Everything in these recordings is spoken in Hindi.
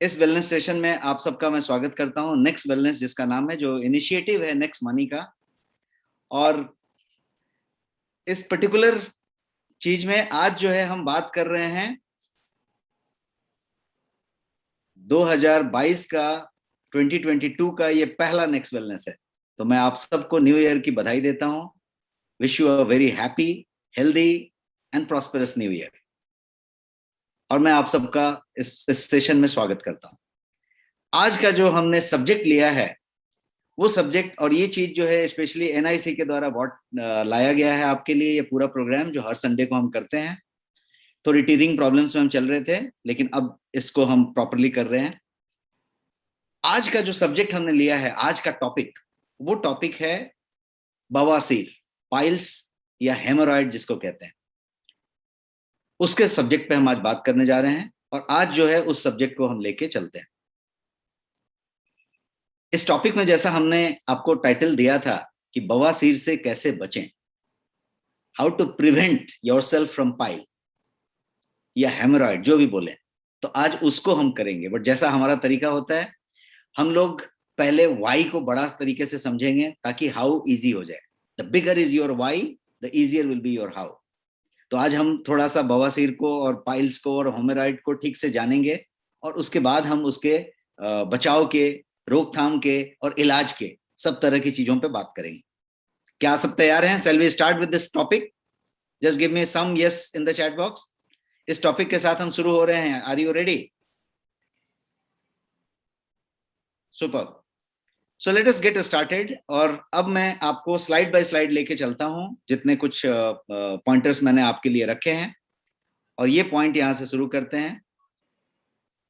इस वेलनेस सेशन में आप सबका मैं स्वागत करता हूं। नेक्स्ट वेलनेस जिसका नाम है, जो इनिशिएटिव है नेक्स्ट मनी का। और इस पर्टिकुलर चीज में आज जो है हम बात कर रहे हैं 2022 का 2022 का ये पहला नेक्स्ट वेलनेस है। तो मैं आप सबको न्यू ईयर की बधाई देता हूं। Wish you a very happy, healthy and prosperous new year. और मैं आप सबका इस सेशन में स्वागत करता हूं। आज का जो हमने सब्जेक्ट लिया है वो सब्जेक्ट और ये चीज जो है स्पेशली एनआईसी के द्वारा बहुत लाया गया है आपके लिए। ये पूरा प्रोग्राम जो हर संडे को हम करते हैं, थोड़ी टीथिंग प्रॉब्लम्स में हम चल रहे थे, लेकिन अब इसको हम प्रॉपरली कर रहे हैं। आज का जो सब्जेक्ट हमने लिया है, आज का टॉपिक, वो टॉपिक है बवासीर, पाइल्स या हेमोरॉइड जिसको कहते हैं। उसके सब्जेक्ट पे हम आज बात करने जा रहे हैं और आज जो है उस सब्जेक्ट को हम लेके चलते हैं। इस टॉपिक में जैसा हमने आपको टाइटल दिया था कि बवासीर से कैसे बचें, how to prevent yourself from pile या हेमोरॉइड, जो भी बोले, तो आज उसको हम करेंगे। बट जैसा हमारा तरीका होता है, हम लोग पहले वाई को बड़ा तरीके से समझेंगे ताकि हाउ इजी हो जाए। The bigger is your why, the easier will be your how. तो आज हम थोड़ा सा बवासीर को और पाइल्स को और हेमोरॉइड को ठीक से जानेंगे और उसके बाद हम उसके बचाव के, रोकथाम के और इलाज के सब तरह की चीजों पे बात करेंगे। क्या सब तैयार हैं? Shall we start with this topic? Just give me some yes in the chat box. इस टॉपिक के साथ हम शुरू हो रहे हैं। Are you ready? Super. So let us get started. और अब मैं आपको स्लाइड बाय स्लाइड लेके चलता हूं, जितने कुछ पॉइंटर्स मैंने आपके लिए रखे हैं, और ये पॉइंट यहां से शुरू करते हैं।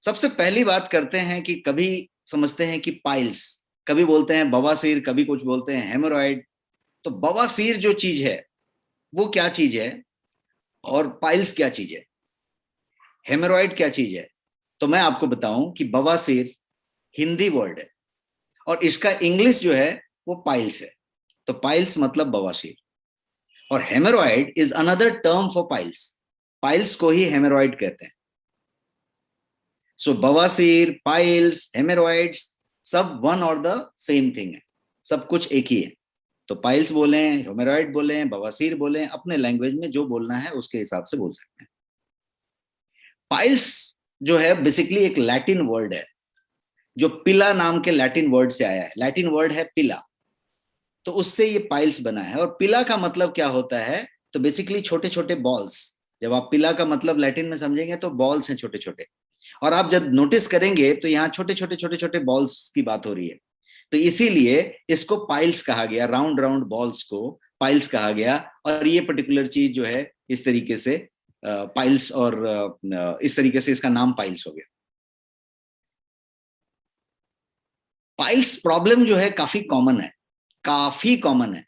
सबसे पहली बात करते हैं कि कभी समझते हैं कि पाइल्स, कभी बोलते हैं बवासीर, कभी कुछ बोलते हैं हेमोरॉइड। तो बवासीर जो चीज है वो क्या चीज है और पाइल्स क्या चीज है, हेमोरॉइड क्या चीज है? तो मैं आपको बताऊं कि बवासीर हिंदी वर्ड है और इसका इंग्लिश जो है वो पाइल्स है। तो पाइल्स मतलब बवासीर, और haemorrhoid is another term for piles. Piles को ही हेमोरॉइड कहते हैं। सो बवासीर, पाइल्स, हेमोरॉइड्स सब वन और द सेम थिंग है, सब कुछ एक ही है। तो पाइल्स बोले, हेमोरॉइड बोले, बवासीर बोले, अपने लैंग्वेज में जो बोलना है उसके हिसाब से बोल सकते हैं। पाइल्स जो है बेसिकली एक लैटिन वर्ड है, जो पिला नाम के लैटिन वर्ड से आया है। लैटिन वर्ड है पिला, तो उससे ये पाइल्स बना है। और पिला का मतलब क्या होता है? तो बेसिकली छोटे छोटे बॉल्स। जब आप पिला का मतलब लैटिन में समझेंगे तो बॉल्स हैं छोटे छोटे, और आप जब नोटिस करेंगे तो यहाँ छोटे छोटे छोटे छोटे बॉल्स की बात हो रही है। तो इसीलिए इसको पाइल्स कहा गया, राउंड राउंड बॉल्स को पाइल्स कहा गया। और ये पर्टिकुलर चीज जो है इस तरीके से पाइल्स, और इस तरीके से इसका नाम पाइल्स हो गया। पाइल्स प्रॉब्लम जो है काफी कॉमन है, काफी कॉमन है।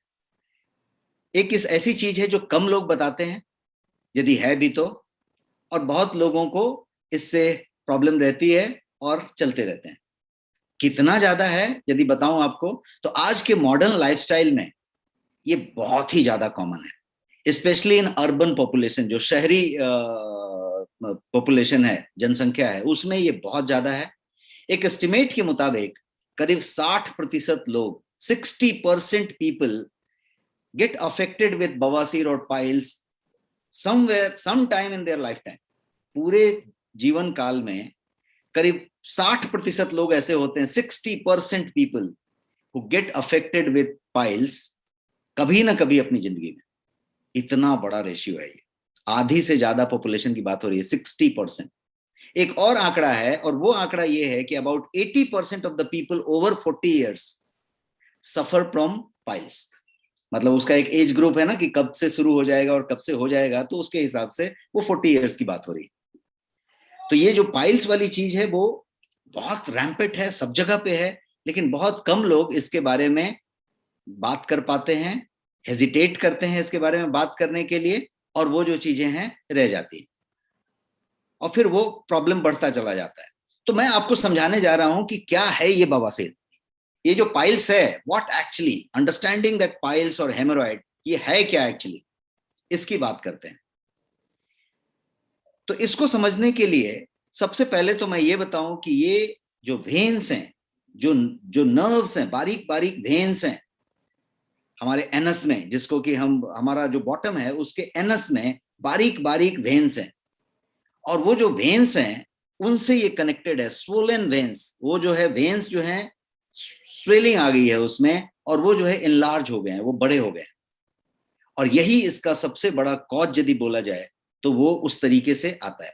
एक इस ऐसी चीज है जो कम लोग बताते हैं, यदि है भी तो, और बहुत लोगों को इससे प्रॉब्लम रहती है और चलते रहते हैं। कितना ज्यादा है यदि बताऊं आपको, तो आज के मॉडर्न लाइफस्टाइल में ये बहुत ही ज्यादा कॉमन है, स्पेशली इन अर्बन पॉपुलेशन। जो शहरी पॉपुलेशन है, जनसंख्या है, उसमें ये बहुत ज्यादा है। एक एस्टिमेट के मुताबिक करीब 60% लोग, 60% पीपल गेट अफेक्टेड विद बवासीर और piles somewhere, some time in their life time. पूरे जीवन काल में करीब 60% लोग ऐसे होते हैं, 60% people who get affected with piles, कभी ना कभी अपनी जिंदगी में। इतना बड़ा रेशियो है ये, आधी से ज्यादा पॉपुलेशन की बात हो रही है, 60%। एक और आंकड़ा है, और वो आंकड़ा ये है कि about 80% of the people over 40 years suffer from piles. मतलब उसका एक एज ग्रुप है ना कि कब से शुरू हो जाएगा और कब से हो जाएगा, तो उसके हिसाब से वो 40 ईयर्स की बात हो रही है। तो ये जो पाइल्स वाली चीज है वो बहुत रैम्पेट है, सब जगह पे है, लेकिन बहुत कम लोग इसके बारे में बात कर पाते हैं, हेजिटेट करते हैं इसके बारे में बात करने के लिए, और वो जो चीजें हैं रह जाती हैं, और फिर वो प्रॉब्लम बढ़ता चला जाता है। तो मैं आपको समझाने जा रहा हूं कि क्या है ये बवासीर, ये जो पाइल्स है, what actually, understanding that piles और हेमोरॉइड, ये है क्या एक्चुअली, इसकी बात करते हैं। तो इसको समझने के लिए सबसे पहले तो मैं ये बताऊं कि ये जो वेन्स हैं, जो जो नर्व्स हैं, बारीक बारीक वेन्स हैं हमारे एनस में, जिसको कि हम, हमारा जो बॉटम है उसके एनस में बारीक बारीक वेन्स हैं, और वो जो वेन्स हैं उनसे ये कनेक्टेड है, स्वोलन वेन्स। वो जो है वेन्स जो है, स्वेलिंग आ गई है उसमें, और वो जो है इनलार्ज हो गए हैं, वो बड़े हो गए हैं। और यही इसका सबसे बड़ा कॉज यदि बोला जाए तो वो उस तरीके से आता है।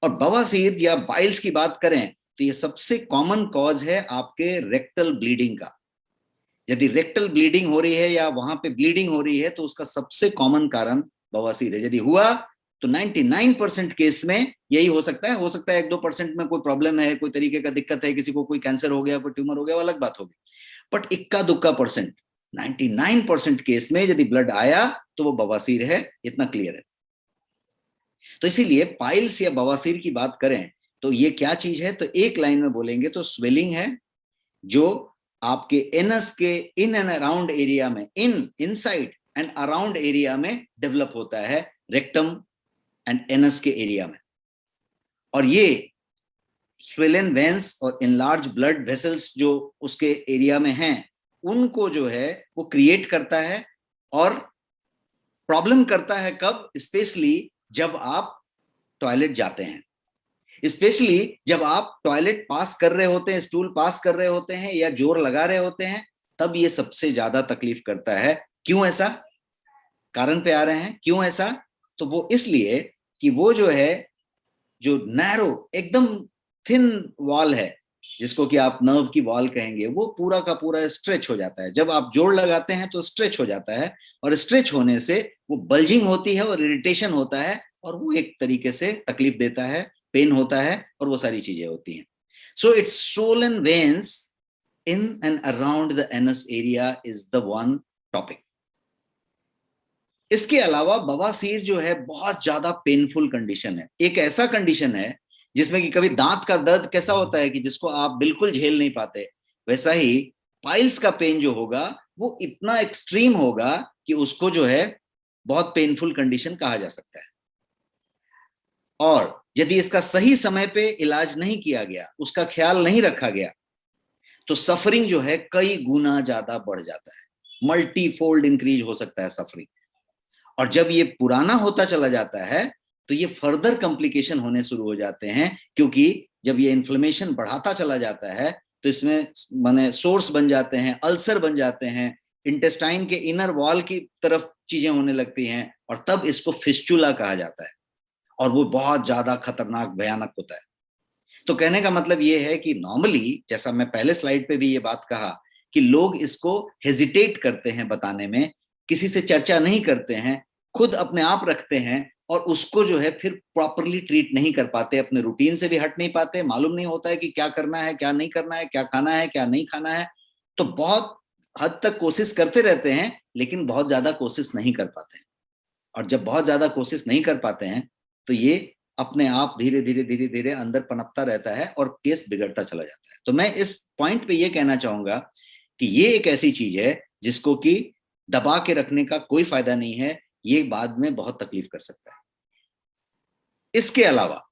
और बवासीर या बाइल्स की बात करें तो ये सबसे कॉमन कॉज है आपके रेक्टल ब्लीडिंग का। यदि रेक्टल ब्लीडिंग हो रही है या वहां पे ब्लीडिंग हो रही है तो उसका सबसे कॉमन कारण बवासीर है। यदि हुआ तो 99% केस में यही हो सकता है 1-2% में कोई प्रॉब्लम है, कोई तरीके का दिक्कत है, किसी को कोई कैंसर हो गया, कोई ट्यूमर हो गया, वो अलग बात होगी। बट इक्का दुक्का परसेंट, 99% केस में यदि ब्लड आया तो वो बवासीर है, इतना क्लियर है। तो इसीलिए पाइल्स या बवासीर की बात करें तो ये क्या चीज है, तो एक लाइन में बोलेंगे तो स्वेलिंग है, जो आपके एनस के इन एंड अराउंड एरिया में, इनसाइड एंड अराउंड एरिया में डेवलप होता है, रेक्टम एंड एनस के एरिया में। और ये स्वेलन वेन्स और इनलार्ज ब्लड वेसल्स जो उसके एरिया में हैं, उनको जो है वो क्रिएट करता है। और प्रॉब्लम करता है कब, स्पेशली जब आप टॉयलेट जाते हैं, स्पेशली जब आप टॉयलेट पास कर रहे होते हैं, स्टूल पास कर रहे होते हैं या जोर लगा रहे होते हैं, तब ये सबसे ज्यादा तकलीफ करता है। क्यों ऐसा, कारण पे आ रहे हैं, क्यों ऐसा? तो वो इसलिए कि वो जो है, जो नैरो एकदम थिन वॉल है, जिसको कि आप नर्व की वॉल कहेंगे, वो पूरा का पूरा स्ट्रेच हो जाता है। जब आप जोड़ लगाते हैं तो स्ट्रेच हो जाता है, और स्ट्रेच होने से वो बल्जिंग होती है और इरिटेशन होता है, और वो एक तरीके से तकलीफ देता है, पेन होता है, और वो सारी चीजें होती हैं। So it's swollen veins in and around the anus area is the one topic. इसके अलावा बवासीर जो है बहुत ज्यादा पेनफुल कंडीशन है। एक ऐसा कंडीशन है जिसमें कि कभी दांत का दर्द कैसा होता है कि जिसको आप बिल्कुल झेल नहीं पाते, वैसा ही पाइल्स का पेन जो होगा वो इतना एक्सट्रीम होगा कि उसको जो है बहुत पेनफुल कंडीशन कहा जा सकता है। और यदि इसका सही समय पे इलाज नहीं किया गया, उसका ख्याल नहीं रखा गया, तो सफरिंग जो है कई गुना ज्यादा बढ़ जाता है, मल्टीफोल्ड इंक्रीज हो सकता है सफरिंग। और जब ये पुराना होता चला जाता है तो ये फर्दर कॉम्प्लिकेशन होने शुरू हो जाते हैं, क्योंकि जब ये इन्फ्लेमेशन बढ़ाता चला जाता है तो इसमें माने सोर्स बन जाते हैं, अल्सर बन जाते हैं, इंटेस्टाइन के इनर वॉल की तरफ चीजें होने लगती हैं, और तब इसको फिस्चुला कहा जाता है, और वो बहुत ज्यादा खतरनाक भयानक होता है। तो कहने का मतलब ये है कि नॉर्मली, जैसा मैं पहले स्लाइड पे भी ये बात कहा, कि लोग इसको हेजिटेट करते हैं बताने में, किसी से चर्चा नहीं करते हैं, खुद अपने आप रखते हैं, और उसको जो है फिर प्रॉपरली ट्रीट नहीं कर पाते, अपने रूटीन से भी हट नहीं पाते, मालूम नहीं होता है कि क्या करना है, क्या नहीं करना है, क्या खाना है, क्या नहीं खाना है। तो बहुत हद तक कोशिश करते रहते हैं, लेकिन बहुत ज्यादा कोशिश नहीं कर पाते हैं। और जब बहुत ज्यादा कोशिश नहीं कर पाते हैं तो ये अपने आप धीरे धीरे धीरे धीरे अंदर पनपता रहता है और केस बिगड़ता चला जाता है। तो मैं इस पॉइंट पे ये कहना चाहूंगा कि ये एक ऐसी चीज है जिसको कि दबा के रखने का कोई फायदा नहीं है, ये बाद में बहुत तकलीफ कर सकता है। इसके अलावा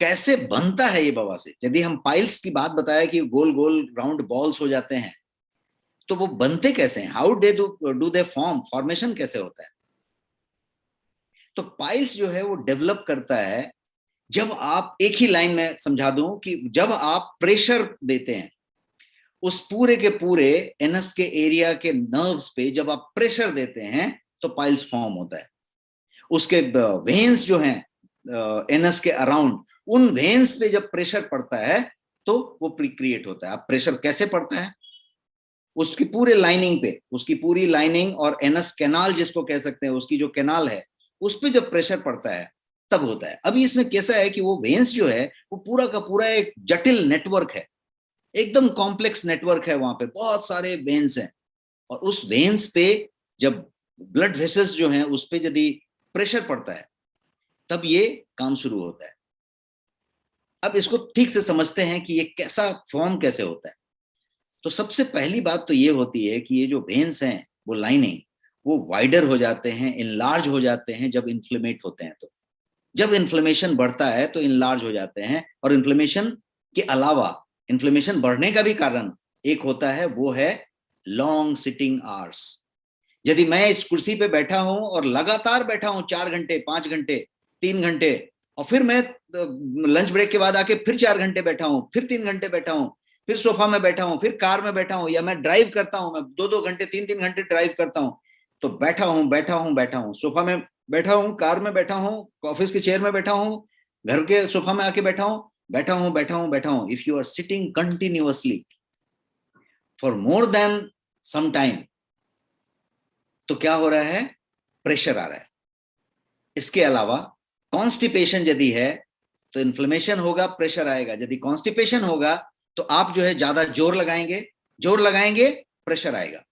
कैसे बनता है ये बवासीर? यदि हम पाइल्स की बात बताया कि गोल गोल राउंड बॉल्स हो जाते हैं, तो वो बनते कैसे हैं? How do they form, formation कैसे होता है? तो पाइल्स जो है वो डेवलप करता है जब आप, एक ही लाइन में समझा दूं कि जब आप प्रेशर देते हैं उस पूरे के पूरे एनस के एरिया के नर्व्स पे, जब आप प्रेशर देते हैं तो पाइल्स फॉर्म होता है। उसके वेन्स जो हैं एनस के अराउंड, उन वेन्स पे जब प्रेशर पड़ता है तो वो क्रिएट होता है। अब प्रेशर कैसे पड़ता है? उसकी पूरे लाइनिंग पे, उसकी पूरी लाइनिंग और एनस कैनाल जिसको कह सकते हैं, उसकी जो कैनाल है उस पे जब प्रेशर पड़ता है तब होता है। अभी इसमें कैसा है कि वो वेन्स जो है वो पूरा का पूरा एक जटिल नेटवर्क है, एकदम कॉम्प्लेक्स नेटवर्क है, वहां पे बहुत सारे वेन्स हैं, और उस वेन्स पे जब ब्लड वेसल्स जो हैं उस पे यदि प्रेशर पड़ता है तब ये काम शुरू होता है। अब इसको ठीक से समझते हैं कि ये कैसा फॉर्म कैसे होता है। तो सबसे पहली बात तो ये होती है कि ये जो वेन्स हैं वो लाइनिंग, वो वाइडर हो जाते हैं, इनलार्ज हो जाते हैं जब इन्फ्लेमेट होते हैं। तो जब इन्फ्लेमेशन बढ़ता है तो इनलार्ज हो जाते हैं। और इन्फ्लेमेशन के अलावा इन्फ्लेमेशन बढ़ने का भी कारण एक होता है, वो है लॉन्ग सिटिंग आवर्स। यदि मैं इस कुर्सी पे बैठा हूं और लगातार बैठा हूं 4 घंटे, 5 घंटे, 3 घंटे, और फिर मैं लंच ब्रेक के बाद आके फिर 4 घंटे बैठा हूं, फिर 3 घंटे बैठा हूं, फिर सोफा में बैठा हूं, फिर कार में बैठा हूं, या मैं ड्राइव करता हूं, मैं 2-2 घंटे, 3-3 घंटे ड्राइव करता हूं, तो बैठा हूं बैठा हूं बैठा हूं, सोफा में बैठा हूं, कार में बैठा हूं, ऑफिस के चेयर में बैठा हूं, घर के सोफा में आके बैठा हूं, बैठा हूं बैठा हूं बैठा हूं, if you are sitting continuously for more than some time, तो क्या हो रहा है, प्रेशर आ रहा है। इसके अलावा कॉन्स्टिपेशन यदि है तो इन्फ्लेमेशन होगा, प्रेशर आएगा। यदि कॉन्स्टिपेशन होगा तो आप जो है ज्यादा जोर लगाएंगे, जोर लगाएंगे, प्रेशर आएगा।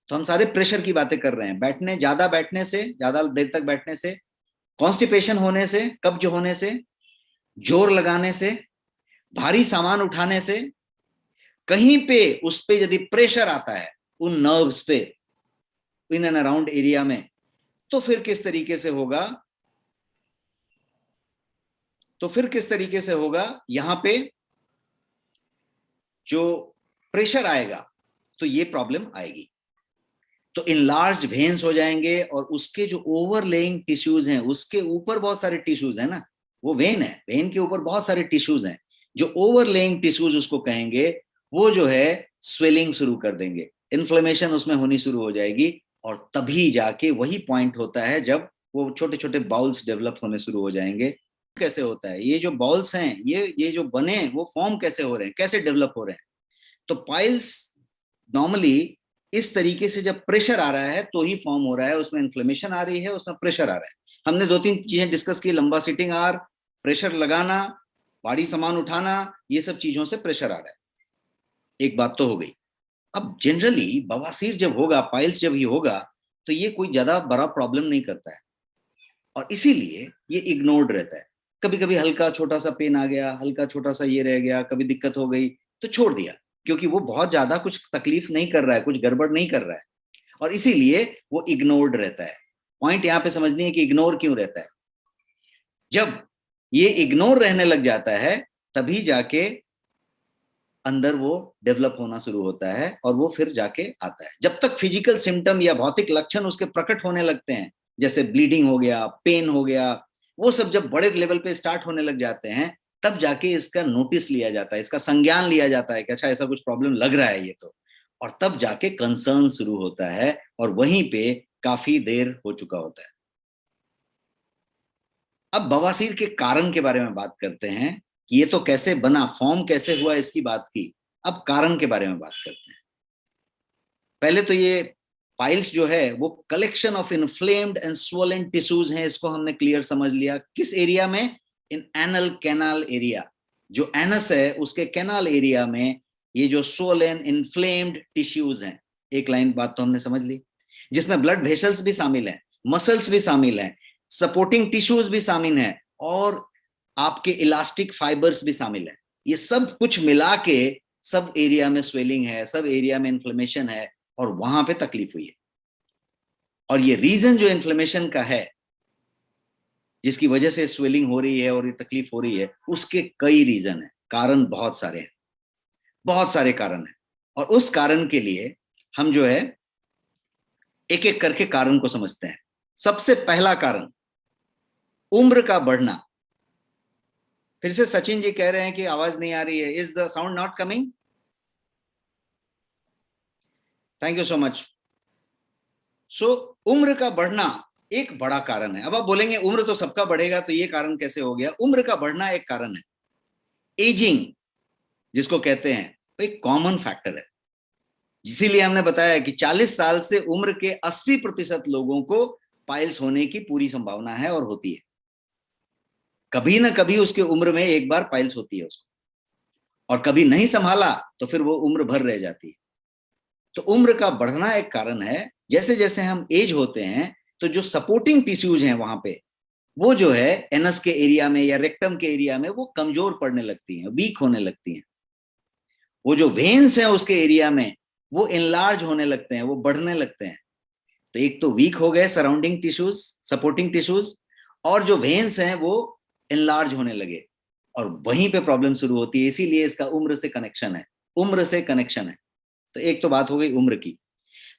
तो हम सारे प्रेशर की बातें कर रहे हैं। ज्यादा बैठने से, ज्यादा देर तक बैठने से, कॉन्स्टिपेशन होने से, कब्ज होने से, जोर लगाने से, भारी सामान उठाने से, कहीं पे उस पे यदि प्रेशर आता है उन नर्व्स पे, इन एंड अराउंड एरिया में, तो फिर किस तरीके से होगा, यहां पे जो प्रेशर आएगा तो ये प्रॉब्लम आएगी। तो इनलार्ज्ड वेन्स हो जाएंगे, और उसके जो ओवरलेइंग टिश्यूज हैं, उसके ऊपर बहुत सारे टिश्यूज हैं ना, वो वेन है, वेन के ऊपर बहुत सारे टिश्यूज हैं, जो ओवरलेइंग टिश्यूज उसको कहेंगे, वो जो है स्वेलिंग शुरू कर देंगे, इन्फ्लेमेशन उसमें होनी शुरू हो जाएगी। और तभी जाके वही पॉइंट होता है जब वो छोटे छोटे बाउल्स डेवलप होने शुरू हो जाएंगे। कैसे होता है, ये जो बाउल्स हैं, ये जो बने, वो फॉर्म कैसे हो रहे हैं, कैसे डेवलप हो रहे हैं? तो पाइल्स नॉर्मली इस तरीके से जब प्रेशर आ रहा है तो ही फॉर्म हो रहा है, उसमें इन्फ्लेमेशन आ रही है, उसमें प्रेशर आ रहा है। हमने 2-3 चीजें डिस्कस की, लंबा सिटिंग आर, प्रेशर लगाना, भारी सामान उठाना, ये सब चीजों से प्रेशर आ रहा है। एक बात तो हो गई। अब जनरली बवासीर जब होगा, पाइल्स जब ही होगा, तो ये कोई ज्यादा बड़ा प्रॉब्लम नहीं करता है, और इसीलिए ये इग्नोर्ड रहता है। कभी कभी हल्का छोटा सा पेन आ गया, हल्का छोटा सा ये रह गया, कभी दिक्कत हो गई तो छोड़ दिया, क्योंकि वो बहुत ज्यादा कुछ तकलीफ नहीं कर रहा है, कुछ गड़बड़ नहीं कर रहा है, और इसीलिए वो इग्नोर्ड रहता है। पॉइंट यहाँ पे समझनी है कि इग्नोर क्यों रहता है। जब ये इग्नोर रहने लग जाता है तभी जाके अंदर वो डेवलप होना शुरू होता है, और वो फिर जाके आता है। जब तक फिजिकल सिम्टम या भौतिक लक्षण उसके प्रकट होने लगते हैं, जैसे ब्लीडिंग हो गया, पेन हो गया, वो सब जब बड़े लेवल पे स्टार्ट होने लग जाते हैं, तब जाके इसका नोटिस लिया जाता है, इसका संज्ञान लिया जाता है कि अच्छा ऐसा कुछ प्रॉब्लम लग रहा है ये तो, और तब जाके कंसर्न शुरू होता है, और वहीं पे काफी देर हो चुका होता है। अब बवासीर के कारण के बारे में बात करते हैं कि ये तो कैसे बना, फॉर्म कैसे हुआ, इसकी बात की। अब कारण के बारे में बात करते हैं। पहले तो ये पाइल्स जो है वो collection of inflamed and swollen tissues हैं, इसको हमने क्लियर समझ लिया। किस एरिया में? इन एनल कैनाल एरिया। जो एनस है उसके कैनाल एरिया में ये जो स्वोलन इन्फ्लेम्ड टिश्यूज हैं, एक लाइन बात तो हमने समझ ली, जिसमें ब्लड वेसल्स भी शामिल हैं, मसल्स भी शामिल हैं, सपोर्टिंग टिश्यूज भी शामिल हैं, और आपके इलास्टिक फाइबर्स भी शामिल हैं। ये सब कुछ मिला के सब एरिया में स्वेलिंग है, सब एरिया में इन्फ्लेमेशन है, और वहां पे तकलीफ हुई है। और ये रीजन जो इन्फ्लेमेशन का है, जिसकी वजह से स्वेलिंग हो रही है और ये तकलीफ हो रही है, उसके कई रीजन है, कारण बहुत सारे हैं, बहुत सारे कारण हैं। और उस कारण के लिए हम जो है एक एक करके कारण को समझते हैं। सबसे पहला कारण, उम्र का बढ़ना। फिर से सचिन जी कह रहे हैं कि आवाज नहीं आ रही है, is the sound not coming? Thank you so much. So उम्र का बढ़ना एक बड़ा कारण है। अब आप बोलेंगे उम्र तो सबका बढ़ेगा, तो ये कारण कैसे हो गया? उम्र का बढ़ना एक कारण है। एजिंग जिसको कहते हैं, तो एक कॉमन फैक्टर है। इसीलिए हमने बताया कि 40 साल से उम्र के 80% लोगों को पाइल्स होने की पूरी संभावना है और होती है। कभी ना कभी उसके उम्र में एक बार पाइल्स होती है उसको, और कभी नहीं संभाला तो फिर वो उम्र भर रह जाती है। तो उम्र का बढ़ना एक कारण है। जैसे जैसे हम एज होते हैं तो जो सपोर्टिंग टिश्यूज हैं वहां पे, वो जो है एनस के एरिया में या रेक्टम के एरिया में, वो कमजोर पड़ने लगती हैं, वीक होने लगती हैं। वो जो वेन्स हैं उसके एरिया में, वो इनलार्ज होने लगते हैं, वो बढ़ने लगते हैं। तो एक तो वीक हो गए सराउंडिंग टिश्यूज, सपोर्टिंग टिश्यूज, और जो वेन्स हैं वो एनलार्ज होने लगे, और वहीं पे प्रॉब्लम शुरू होती है। इसीलिए इसका उम्र से कनेक्शन है, उम्र से कनेक्शन है। तो एक तो बात हो गई उम्र की।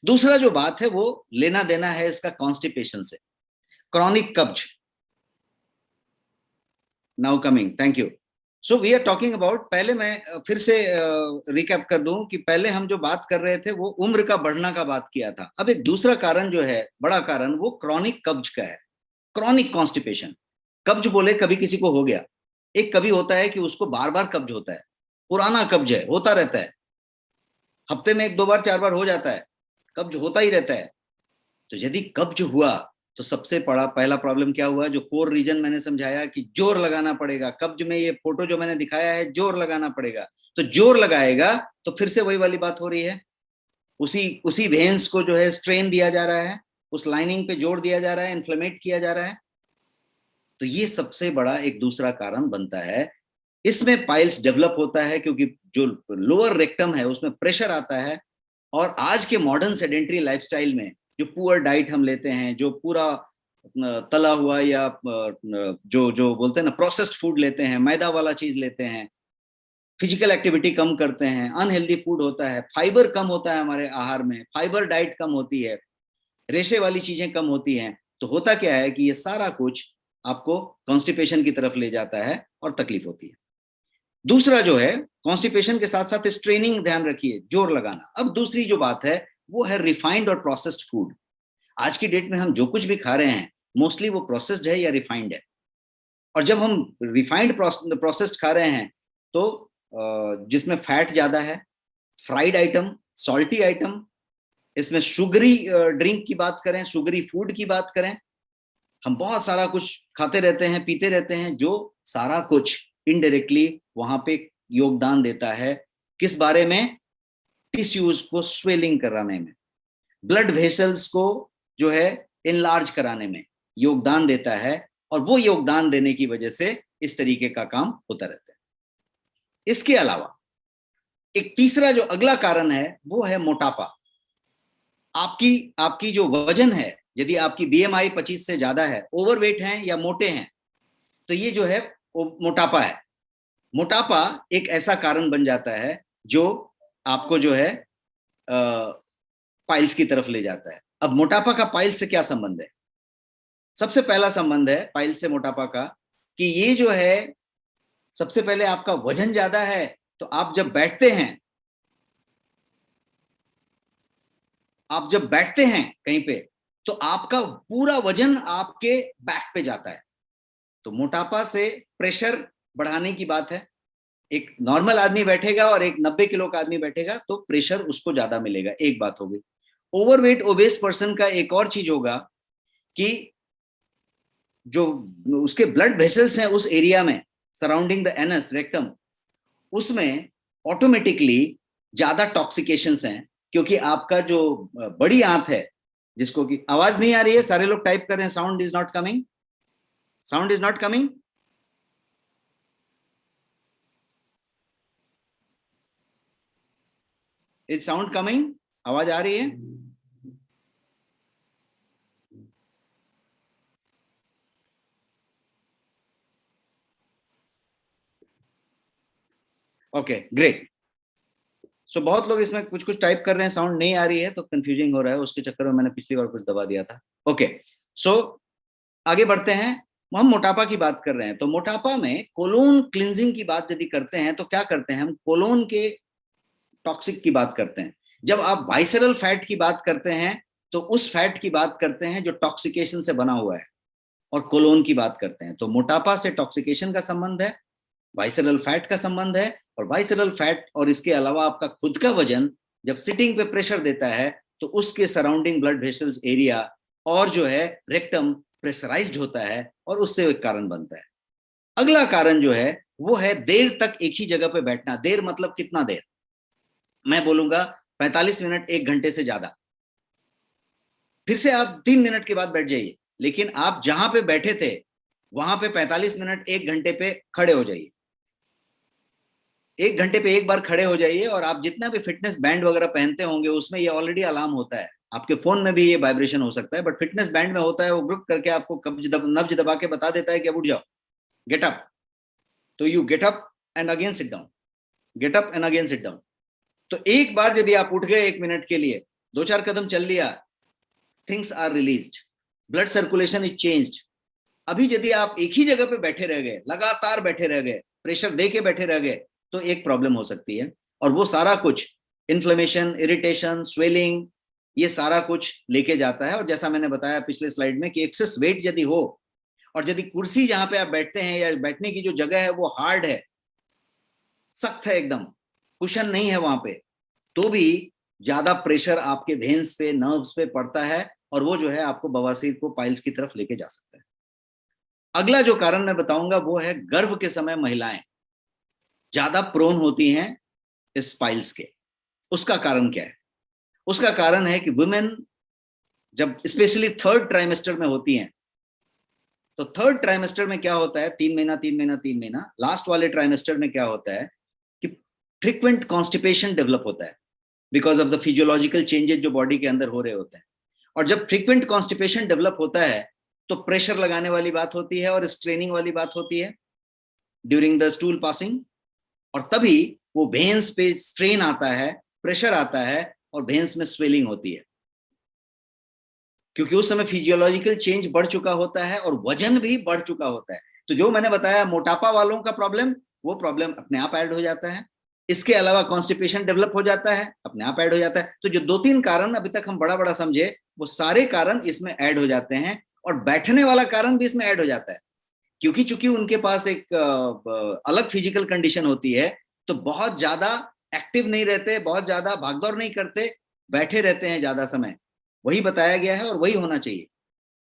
दूसरा जो बात है वो लेना देना है इसका कॉन्स्टिपेशन से, क्रॉनिक कब्ज। Now coming, thank you. So we are talking about, पहले मैं फिर से रिकैप कर दूं कि पहले हम जो बात कर रहे थे वो उम्र का बढ़ना का बात किया था। अब एक दूसरा कारण जो है, बड़ा कारण, वो क्रॉनिक कब्ज का है, क्रॉनिक कॉन्स्टिपेशन। कब्ज बोले कभी किसी को हो गया, एक कभी होता है कि उसको बार बार कब्ज होता है, पुराना कब्ज है, होता रहता है, हफ्ते में 1-2 बार 4 बार हो जाता है, कब्ज होता ही रहता है। तो यदि कब्ज हुआ तो सबसे बड़ा पहला प्रॉब्लम क्या हुआ, जो कोर रीजन मैंने समझाया कि जोर लगाना पड़ेगा कब्ज में, ये फोटो जो मैंने दिखाया है, जोर लगाना पड़ेगा। तो जोर लगाएगा तो फिर से वही वाली बात हो रही है, उसी उसी वेन्स को जो है स्ट्रेन दिया जा रहा है, उस लाइनिंग पे जोर दिया जा रहा है, इन्फ्लेमेट किया जा रहा है। तो ये सबसे बड़ा एक दूसरा कारण बनता है। इसमें पाइल्स डेवलप होता है क्योंकि जो लोअर रेक्टम है उसमें प्रेशर आता है। और आज के मॉडर्न सेडेंट्री लाइफस्टाइल में जो पुअर डाइट हम लेते हैं, जो पूरा तला हुआ या जो जो बोलते हैं ना प्रोसेस्ड फूड लेते हैं, मैदा वाला चीज लेते हैं, फिजिकल एक्टिविटी कम करते हैं, अनहेल्दी फूड होता है, फाइबर कम होता है हमारे आहार में, फाइबर डाइट कम होती है, रेशे वाली चीजें कम होती हैं। तो होता क्या है कि ये सारा कुछ आपको कॉन्स्टिपेशन की तरफ ले जाता है और तकलीफ होती है। दूसरा जो है, कॉन्स्टिपेशन के साथ साथ स्ट्रेनिंग, ध्यान रखिए, जोर लगाना। अब दूसरी जो बात है वो है रिफाइंड और प्रोसेस्ड फूड। आज की डेट में हम जो कुछ भी खा रहे हैं मोस्टली वो प्रोसेस्ड है या रिफाइंड है। और जब हम रिफाइंड प्रोसेस्ड खा रहे हैं तो जिसमें फैट ज्यादा है, फ्राइड आइटम, सॉल्टी आइटम, इसमें शुगरी ड्रिंक की बात करें, शुगरी फूड की बात करें, हम बहुत सारा कुछ खाते रहते हैं, पीते रहते हैं, जो सारा कुछ इनडायरेक्टली वहां पे योगदान देता है किस बारे में, टिश्यूज को स्वेलिंग कराने में, ब्लड वेसल्स को जो है इनलार्ज कराने में योगदान देता है। और वो योगदान देने की वजह से इस तरीके का काम होता रहता है। इसके अलावा एक तीसरा जो अगला कारण है वो है मोटापा। आपकी आपकी जो वजन है, यदि आपकी बीएमआई 25 से ज्यादा है, ओवरवेट हैं या मोटे हैं, तो ये जो है मोटापा है। मोटापा एक ऐसा कारण बन जाता है जो आपको जो है पाइल्स की तरफ ले जाता है। अब मोटापा का पाइल्स से क्या संबंध है? सबसे पहला संबंध है पाइल्स से मोटापा का कि ये जो है, सबसे पहले आपका वजन ज्यादा है, तो आप जब बैठते हैं, कहीं पे, तो आपका पूरा वजन आपके बैक पे जाता है। तो मोटापा से प्रेशर बढ़ाने की बात है। एक नॉर्मल आदमी बैठेगा और एक 90 किलो का आदमी बैठेगा तो प्रेशर उसको ज्यादा मिलेगा, एक बात हो गई। ओवरवेट ओबेस पर्सन का एक और चीज होगा कि जो उसके ब्लड वेसल्स हैं उस एरिया में सराउंडिंग द एनस रेक्टम, उसमें ऑटोमेटिकली ज्यादा टॉक्सिकेशंस हैं, क्योंकि आपका जो बड़ी आंत है, जिसको कि आवाज नहीं आ रही है, सारे लोग टाइप कर रहे हैं, sound is not coming, sound is not coming. Is sound coming? आवाज आ रही है? Okay great. सो बहुत लोग इसमें कुछ कुछ टाइप कर रहे हैं, साउंड नहीं आ रही है तो कंफ्यूजिंग हो रहा है, उसके चक्कर में मैंने पिछली बार कुछ दबा दिया था। ओके सो आगे बढ़ते हैं। हम मोटापा की बात कर रहे हैं, तो मोटापा में कोलोन क्लिंजिंग की बात यदि करते हैं तो क्या करते हैं हम, कोलोन के टॉक्सिक की बात करते हैं। जब आप वाइसरल फैट की बात करते हैं तो उस फैट की बात करते हैं जो टॉक्सिकेशन से बना हुआ है, और कोलोन की बात करते हैं। तो मोटापा से टॉक्सिकेशन का संबंध है, वाइसरल फैट का संबंध है, और वाइसरल फैट और इसके अलावा आपका खुद का वजन जब सिटिंग पे प्रेशर देता है तो उसके सराउंडिंग ब्लड वेसल्स एरिया और जो है रेक्टम प्रेशराइज्ड होता है, और उससे एक कारण बनता है। अगला कारण जो है वो है देर तक एक ही जगह पे बैठना। देर मतलब कितना देर? मैं बोलूंगा 45 मिनट, 1 घंटे से ज्यादा। फिर से आप 3 मिनट के बाद बैठ जाइए, लेकिन आप जहां पे बैठे थे वहां पे 45 मिनट, 1 घंटे पे खड़े हो जाइए। 1 घंटे पे एक बार खड़े हो जाइए, और आप जितना भी फिटनेस बैंड वगैरह पहनते होंगे उसमें ये ऑलरेडी अलार्म होता है। आपके फोन में भी ये वाइब्रेशन हो सकता है, बट फिटनेस बैंड में होता है, वो ग्रुप करके आपको नब्ज दबा के बता देता है कि अब उठ जाओ। गेट अप, तो you get up and again sit down, get up and again sit down. तो एक बार यदि आप उठ गए 1 मिनट के लिए, 2-4 कदम चल लिया, things are released, blood circulation is changed. अभी यदि आप एक ही जगह पे बैठे रह गए, लगातार बैठे रह गए, प्रेशर दे के बैठे रह गए, तो एक प्रॉब्लम हो सकती है। और वो सारा कुछ इन्फ्लेमेशन, इरिटेशन, स्वेलिंग, ये सारा कुछ लेके जाता है। और जैसा मैंने बताया पिछले स्लाइड में कि एक्सेस वेट यदि हो, और यदि कुर्सी जहां पे आप बैठते हैं या बैठने की जो जगह है वो हार्ड है, सख्त है एकदम, कुशन नहीं है वहां पे, तो भी ज्यादा प्रेशर आपके वेन्स पे, नर्व्स पे पड़ता है, और वो जो है आपको बवासीर को पाइल्स की तरफ लेके जा सकता है। अगला जो कारण मैं बताऊंगा वो है गर्भ के समय महिलाएं ज्यादा प्रोन होती हैं इस पाइल्स के। उसका कारण क्या है? उसका कारण है कि वुमेन जब स्पेशली थर्ड ट्राइमेस्टर में होती हैं, तो थर्ड ट्राइमेस्टर में क्या होता है, 3 महीना 3 महीना 3 महीना, लास्ट वाले ट्राइमेस्टर में क्या होता है कि फ्रीक्वेंट कॉन्स्टिपेशन डेवलप होता है because of the physiological changes जो बॉडी के अंदर हो रहे होते हैं। और जब फ्रीक्वेंट कॉन्स्टिपेशन डेवलप होता है तो प्रेशर लगाने वाली बात होती है और स्ट्रेनिंग वाली बात होती है ड्यूरिंग द स्टूल पासिंग, और तभी वो वेन्स पे स्ट्रेन आता है, प्रेशर आता है, और वेन्स में स्वेलिंग होती है, क्योंकि उस समय फिजियोलॉजिकल चेंज बढ़ चुका होता है और वजन भी बढ़ चुका होता है। तो जो मैंने बताया मोटापा वालों का प्रॉब्लम, वो प्रॉब्लम अपने आप ऐड हो जाता है। इसके अलावा कॉन्स्टिपेशन डेवलप हो जाता है, अपने आप ऐड हो जाता है। तो जो 2-3 कारण अभी तक हम बड़ा बड़ा समझे, वो सारे कारण इसमें ऐड हो जाते हैं, और बैठने वाला कारण भी इसमें ऐड हो जाता है, क्योंकि चूंकि उनके पास एक अलग फिजिकल कंडीशन होती है, तो बहुत ज्यादा एक्टिव नहीं रहते, बहुत ज्यादा भागदौड़ नहीं करते, बैठे रहते हैं ज्यादा समय। वही बताया गया है और वही होना चाहिए।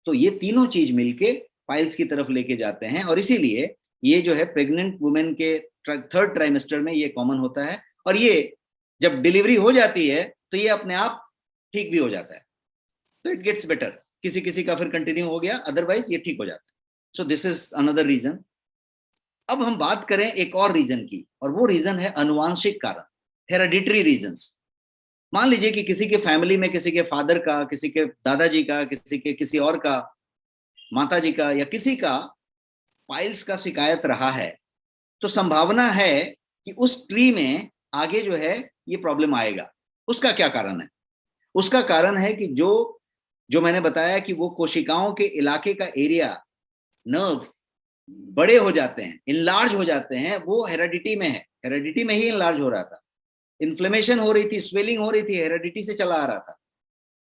तो ये तीनों चीज मिलके पाइल्स की तरफ लेके जाते हैं, और इसीलिए ये जो है प्रेग्नेंट वुमेन के थर्ड ट्राइमेस्टर में ये कॉमन होता है, और ये जब डिलीवरी हो जाती है तो ये अपने आप ठीक भी हो जाता है। तो इट गेट्स बेटर, किसी किसी का फिर कंटिन्यू हो गया, अदरवाइज ये ठीक हो जाता है। So this is another reason. अब हम बात करें एक और रीजन की, और वो रीजन है अनुवांशिक कारण, हेरेडिटरी रीजंस। मान लीजिए कि किसी के फैमिली में, किसी के फादर का, किसी के दादाजी का, किसी के किसी और का, माताजी का, या किसी का पाइल्स का शिकायत रहा है, तो संभावना है कि उस ट्री में आगे जो है ये प्रॉब्लम आएगा। उसका क्या कारण है? उसका कारण है कि जो जो मैंने बताया कि वो कोशिकाओं के इलाके का एरिया, नर्व बड़े हो जाते हैं, इनलार्ज हो जाते हैं, वो हेरेडिटी में है, हेरेडिटी में ही इनलार्ज हो रहा था, इन्फ्लेमेशन हो रही थी, स्वेलिंग हो रही थी, हेरेडिटी से चला आ रहा था,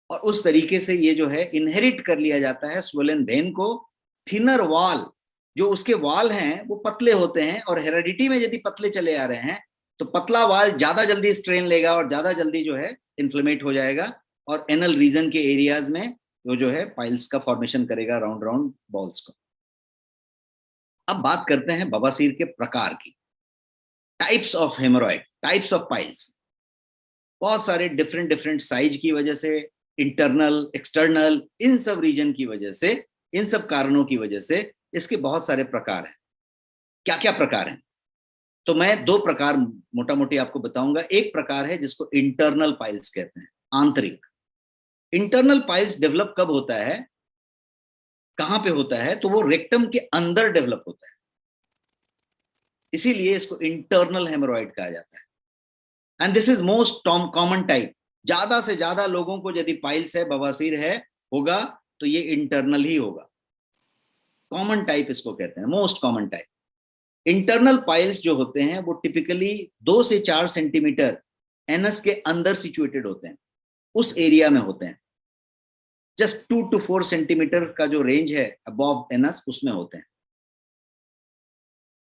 और उस तरीके से ये जो है इनहेरिट कर लिया जाता है स्वेलन वेन को। थिनर वॉल, जो उसके वॉल हैं वो पतले होते हैं, और हेरेडिटी में यदि पतले चले आ रहे हैं तो पतला वॉल ज्यादा जल्दी स्ट्रेन लेगा और ज्यादा जल्दी जो है इन्फ्लेमेट हो जाएगा, और एनल रीजन के एरियाज में वो जो है पाइल्स का फॉर्मेशन करेगा, राउंड राउंड बॉल्स को। अब बात करते हैं बवासीर के प्रकार की, types of haemorrhoid, types of piles. बहुत सारे डिफरेंट डिफरेंट साइज की वजह से, इंटरनल, एक्सटर्नल, इन सब रीजन की वजह से, इन सब कारणों की वजह से इसके बहुत सारे प्रकार हैं। क्या क्या प्रकार हैं? तो मैं 2 प्रकार मोटा मोटी आपको बताऊंगा। एक प्रकार है जिसको इंटरनल पाइल्स कहते हैं, आंतरिक। इंटरनल पाइल्स डेवलप कब होता है, कहां पे होता है? तो वो रेक्टम के अंदर डेवलप होता है, इसीलिए इसको इंटरनल हेमोरॉइड कहा जाता है। And this is most common type. ज्यादा से ज्यादा लोगों को यदि पाइल्स है, बवासीर है, होगा तो ये इंटरनल ही होगा। कॉमन टाइप इसको कहते हैं, most common type. Internal piles जो होते हैं वो टिपिकली 2 से 4 सेंटीमीटर एनस के अंदर सिचुएटेड होते हैं, उस एरिया में होते हैं। जस्ट 2 to 4 सेंटीमीटर का जो रेंज है अबव एनस, उसमें होते हैं।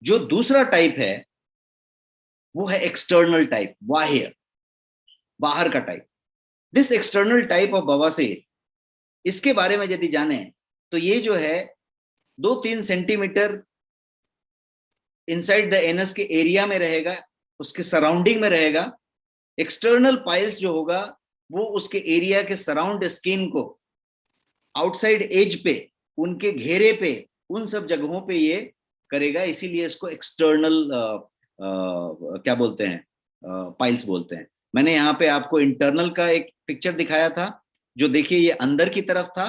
जो दूसरा टाइप है वो है एक्सटर्नल टाइप, बाह्य, बाहर का type. This external type of बवासीर, इसके बारे में यदि जाने तो ये जो है 2-3 सेंटीमीटर इनसाइड द एनस के एरिया में रहेगा, उसके सराउंडिंग में रहेगा। एक्सटर्नल पाइल्स जो होगा वो उसके एरिया के सराउंड स्किन को, आउटसाइड एज पे, उनके घेरे पे, उन सब जगहों पे ये करेगा, इसीलिए इसको एक्सटर्नल क्या बोलते हैं, पाइल्स बोलते हैं। मैंने यहाँ पे आपको इंटरनल का एक पिक्चर दिखाया था, जो देखिए ये अंदर की तरफ था,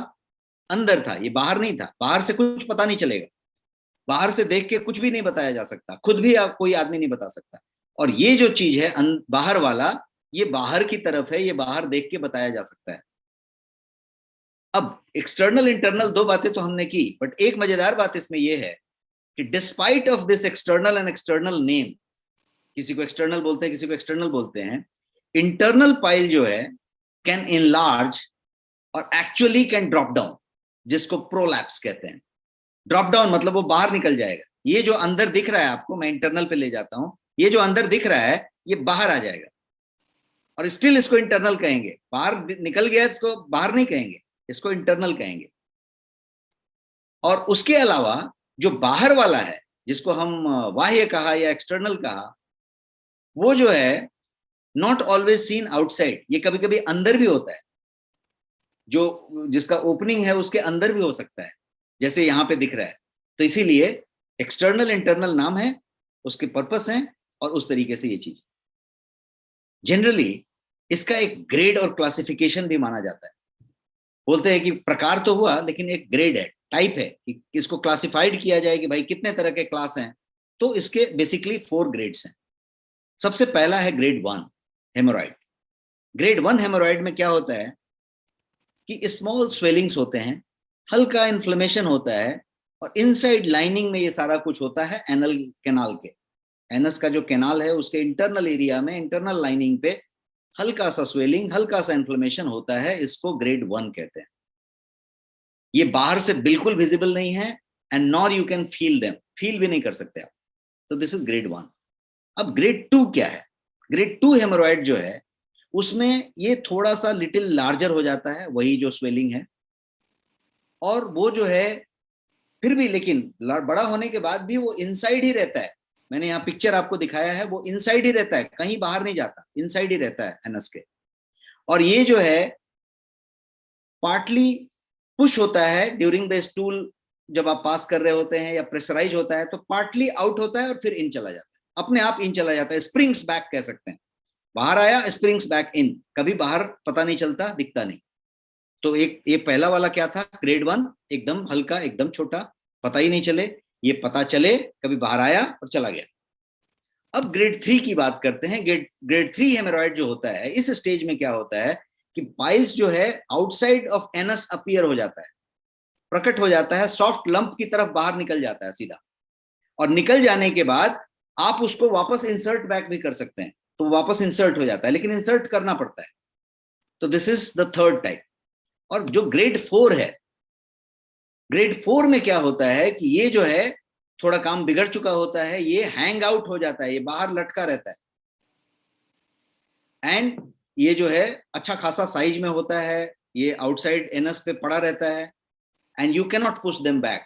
अंदर था, ये बाहर नहीं था, बाहर से कुछ पता नहीं चलेगा। बाहर से देख के कुछ भी नहीं बताया जा सकता, खुद भी आप कोई आदमी नहीं बता सकता। और ये जो चीज है बाहर वाला, ये बाहर की तरफ है, ये बाहर देख के बताया जा सकता है। अब एक्सटर्नल इंटरनल दो बातें तो हमने की, बट एक मजेदार बात इसमें यह है कि despite of this external and external name, किसी को एक्सटर्नल बोलते हैं, किसी को एक्सटर्नल बोलते हैं, इंटरनल पाइल जो है कैन इनलार्ज और एक्चुअली कैन ड्रॉप डाउन, जिसको प्रोलैप्स कहते हैं। ड्रॉप डाउन मतलब वो बाहर निकल जाएगा। ये जो अंदर दिख रहा है आपको, मैं इंटरनल पे ले जाता हूं, ये जो अंदर दिख रहा है ये बाहर आ जाएगा, और स्टिल इसको इंटरनल कहेंगे। बाहर निकल गया इसको बाहर नहीं कहेंगे, इसको इंटरनल कहेंगे। और उसके अलावा जो बाहर वाला है, जिसको हम बाह्य कहा या एक्सटर्नल कहा, वो जो है नॉट ऑलवेज सीन आउटसाइड, ये कभी कभी अंदर भी होता है, जो जिसका ओपनिंग है उसके अंदर भी हो सकता है, जैसे यहां पे दिख रहा है। तो इसीलिए एक्सटर्नल इंटरनल नाम है, उसके पर्पस हैं, और उस तरीके से ये चीज जनरली इसका एक ग्रेड और क्लासिफिकेशन भी माना जाता है। बोलते हैं कि प्रकार तो हुआ, लेकिन एक ग्रेड है, टाइप है, कि इसको क्लासिफाइड किया जाए कि भाई कितने तरह के क्लास हैं। तो इसके बेसिकली 4 ग्रेड्स हैं। सबसे पहला है ग्रेड 1 हेमोरॉइड। ग्रेड 1 हेमोरॉइड में क्या होता है कि स्मॉल स्वेलिंग्स होते हैं, हल्का इन्फ्लेमेशन होता है, और इनसाइड लाइनिंग में ये सारा कुछ होता है एनल कैनाल के। एनस का जो कैनाल है उसके इंटरनल एरिया में, इंटरनल लाइनिंग पे हल्का सा स्वेलिंग, हल्का सा इन्फ्लेमेशन होता है, इसको ग्रेड 1 कहते हैं। ये बाहर से बिल्कुल विजिबल नहीं है, and nor you can feel them, feel भी नहीं कर सकते आप। तो दिस इज ग्रेड 1। अब ग्रेड 2 क्या है? ग्रेड 2 हेमोरॉइड जो है उसमें ये थोड़ा सा लिटिल लार्जर हो जाता है, वही जो स्वेलिंग है, और वो जो है फिर भी, लेकिन बड़ा होने के बाद भी वो इनसाइड ही रहता है। मैंने यहाँ पिक्चर आपको दिखाया है, वो इनसाइड ही रहता है, कहीं बाहर नहीं जाता, इनसाइड ही रहता है एनस के। और ये जो है पार्टली पुश होता है ड्यूरिंग द स्टूल, जब आप पास कर रहे होते हैं या प्रेशराइज होता है तो पार्टली आउट होता है और फिर इन चला जाता है, अपने आप इन चला जाता है, स्प्रिंग्स बैक कह सकते हैं। बाहर आया, स्प्रिंग्स बैक इन, कभी बाहर पता नहीं चलता, दिखता नहीं। तो एक ये पहला वाला क्या था, ग्रेड 1, एकदम हल्का, एकदम छोटा, पता ही नहीं चले, ये पता चले कभी बाहर आया और चला गया। अब ग्रेड 3 की बात करते हैं। ग्रेड 3 हेमोरॉइड जो होता है, इस स्टेज में क्या होता है कि पाइल्स जो है आउटसाइड ऑफ एनस अपीयर हो जाता है, प्रकट हो जाता है, सॉफ्ट लंप की तरफ बाहर निकल जाता है सीधा। और निकल जाने के बाद आप उसको वापस इंसर्ट बैक भी कर सकते हैं, तो वापस इंसर्ट हो जाता है, लेकिन इंसर्ट करना पड़ता है। तो this is the third type. और जो ग्रेड 4 है, ग्रेड 4 में क्या होता है कि ये जो है थोड़ा काम बिगड़ चुका होता है, ये हैंग आउट हो जाता है, ये बाहर लटका रहता है, एंड ये जो है अच्छा खासा साइज में होता है, ये आउटसाइड एनस पे पड़ा रहता है, and you can not push them back.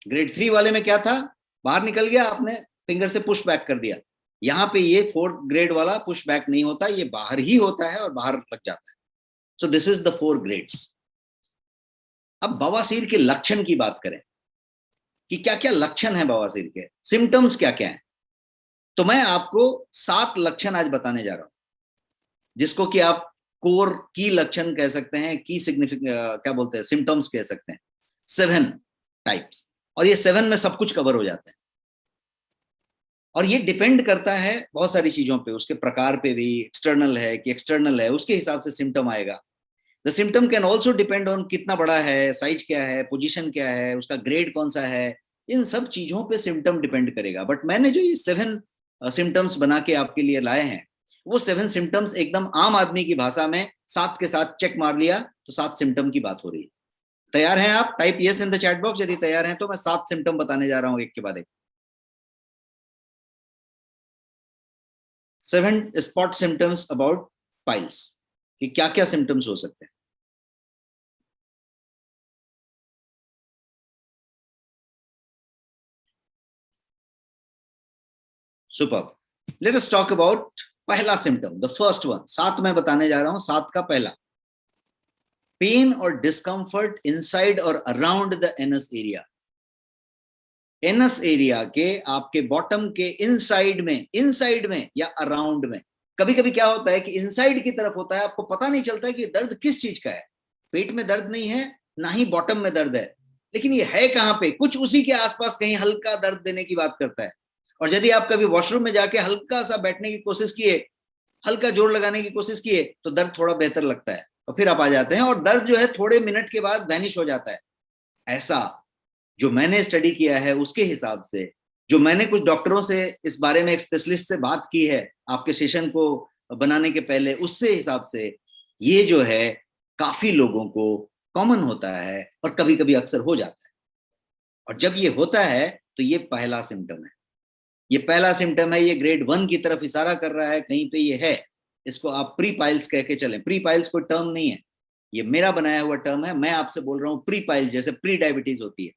Grade 3 वाले में क्या था, बाहर निकल गया, आपने फिंगर से पुश बैक कर दिया। यहां पे ये 4th ग्रेड वाला पुश बैक नहीं होता, ये बाहर ही होता है और बाहर लग जाता है। So this is the 4 grades. अब बवासीर के लक्षण की बात करें कि क्या क्या लक्षण है बवासीर के, सिम्टम्स क्या क्या हैं, तो मैं आपको 7 लक्षण आज बताने जा रहा हूं, जिसको कि आप कोर की लक्षण कह सकते हैं, की सिग्निफिकेंट क्या बोलते हैं, सिम्टम्स कह सकते हैं। 7 टाइप्स, और ये 7 में सब कुछ कवर हो जाता है। और ये डिपेंड करता है बहुत सारी चीजों पे, उसके प्रकार पे भी, एक्सटर्नल है कि एक्सटर्नल है, उसके हिसाब से सिम्टम आएगा। The symptom can also depend on कितना बड़ा है, साइज क्या है, पोजीशन क्या है, उसका ग्रेड कौन सा है, इन सब चीजों पे सिम्टम डिपेंड करेगा। बट मैंने जो ये 7 सिम्टम्स बना के आपके लिए लाए हैं, वो 7 सिम्टम्स एकदम आम आदमी की भाषा में 7 के साथ चेक मार लिया तो 7 सिम्टम की बात हो रही है। तैयार हैं आप? Type yes in the chat box यदि तैयार हैं तो मैं 7 सिम्टम बताने जा रहा हूं एक के बाद एक। 7 स्पॉट सिम्टम्स अबाउट पाइल्स, कि क्या क्या सिम्टम्स हो सकते हैं। Super, let us talk about पहला सिम्टम, द फर्स्ट वन। 7 मैं बताने जा रहा हूं, 7 का पहला, पेन और डिस्कंफर्ट इनसाइड और around the anus area. Anus area के आपके बॉटम के इनसाइड में या अराउंड में। कभी कभी क्या होता है कि इनसाइड की तरफ होता है, आपको पता नहीं चलता कि दर्द किस चीज का है, पेट में दर्द नहीं है, ना ही बॉटम में दर्द है, लेकिन ये है कहाँ पे, कुछ उसी के आसपास कहीं हल्का दर्द देने की बात करता है। और यदि आप कभी वॉशरूम में जाके हल्का सा बैठने की कोशिश किए, हल्का जोर लगाने की कोशिश किए, तो दर्द थोड़ा बेहतर लगता है और फिर आप आ जाते हैं और दर्द जो है थोड़े मिनट के बाद वैनिश हो जाता है। ऐसा जो मैंने स्टडी किया है उसके हिसाब से, जो मैंने कुछ डॉक्टरों से इस बारे में, एक स्पेशलिस्ट से बात की है आपके सेशन को बनाने के पहले, उससे हिसाब से ये जो है काफी लोगों को कॉमन होता है और कभी कभी अक्सर हो जाता है। और जब ये होता है तो ये पहला सिम्टम है, ये पहला सिम्टम है, ये ग्रेड 1 की तरफ इशारा कर रहा है, कहीं पे ये है। इसको आप प्री पाइल्स कह के चलें। प्री पाइल्स कोई टर्म नहीं है, ये मेरा बनाया हुआ टर्म है। मैं आपसे बोल रहा हूँ प्री पाइल्स, जैसे प्री डायबिटीज होती है।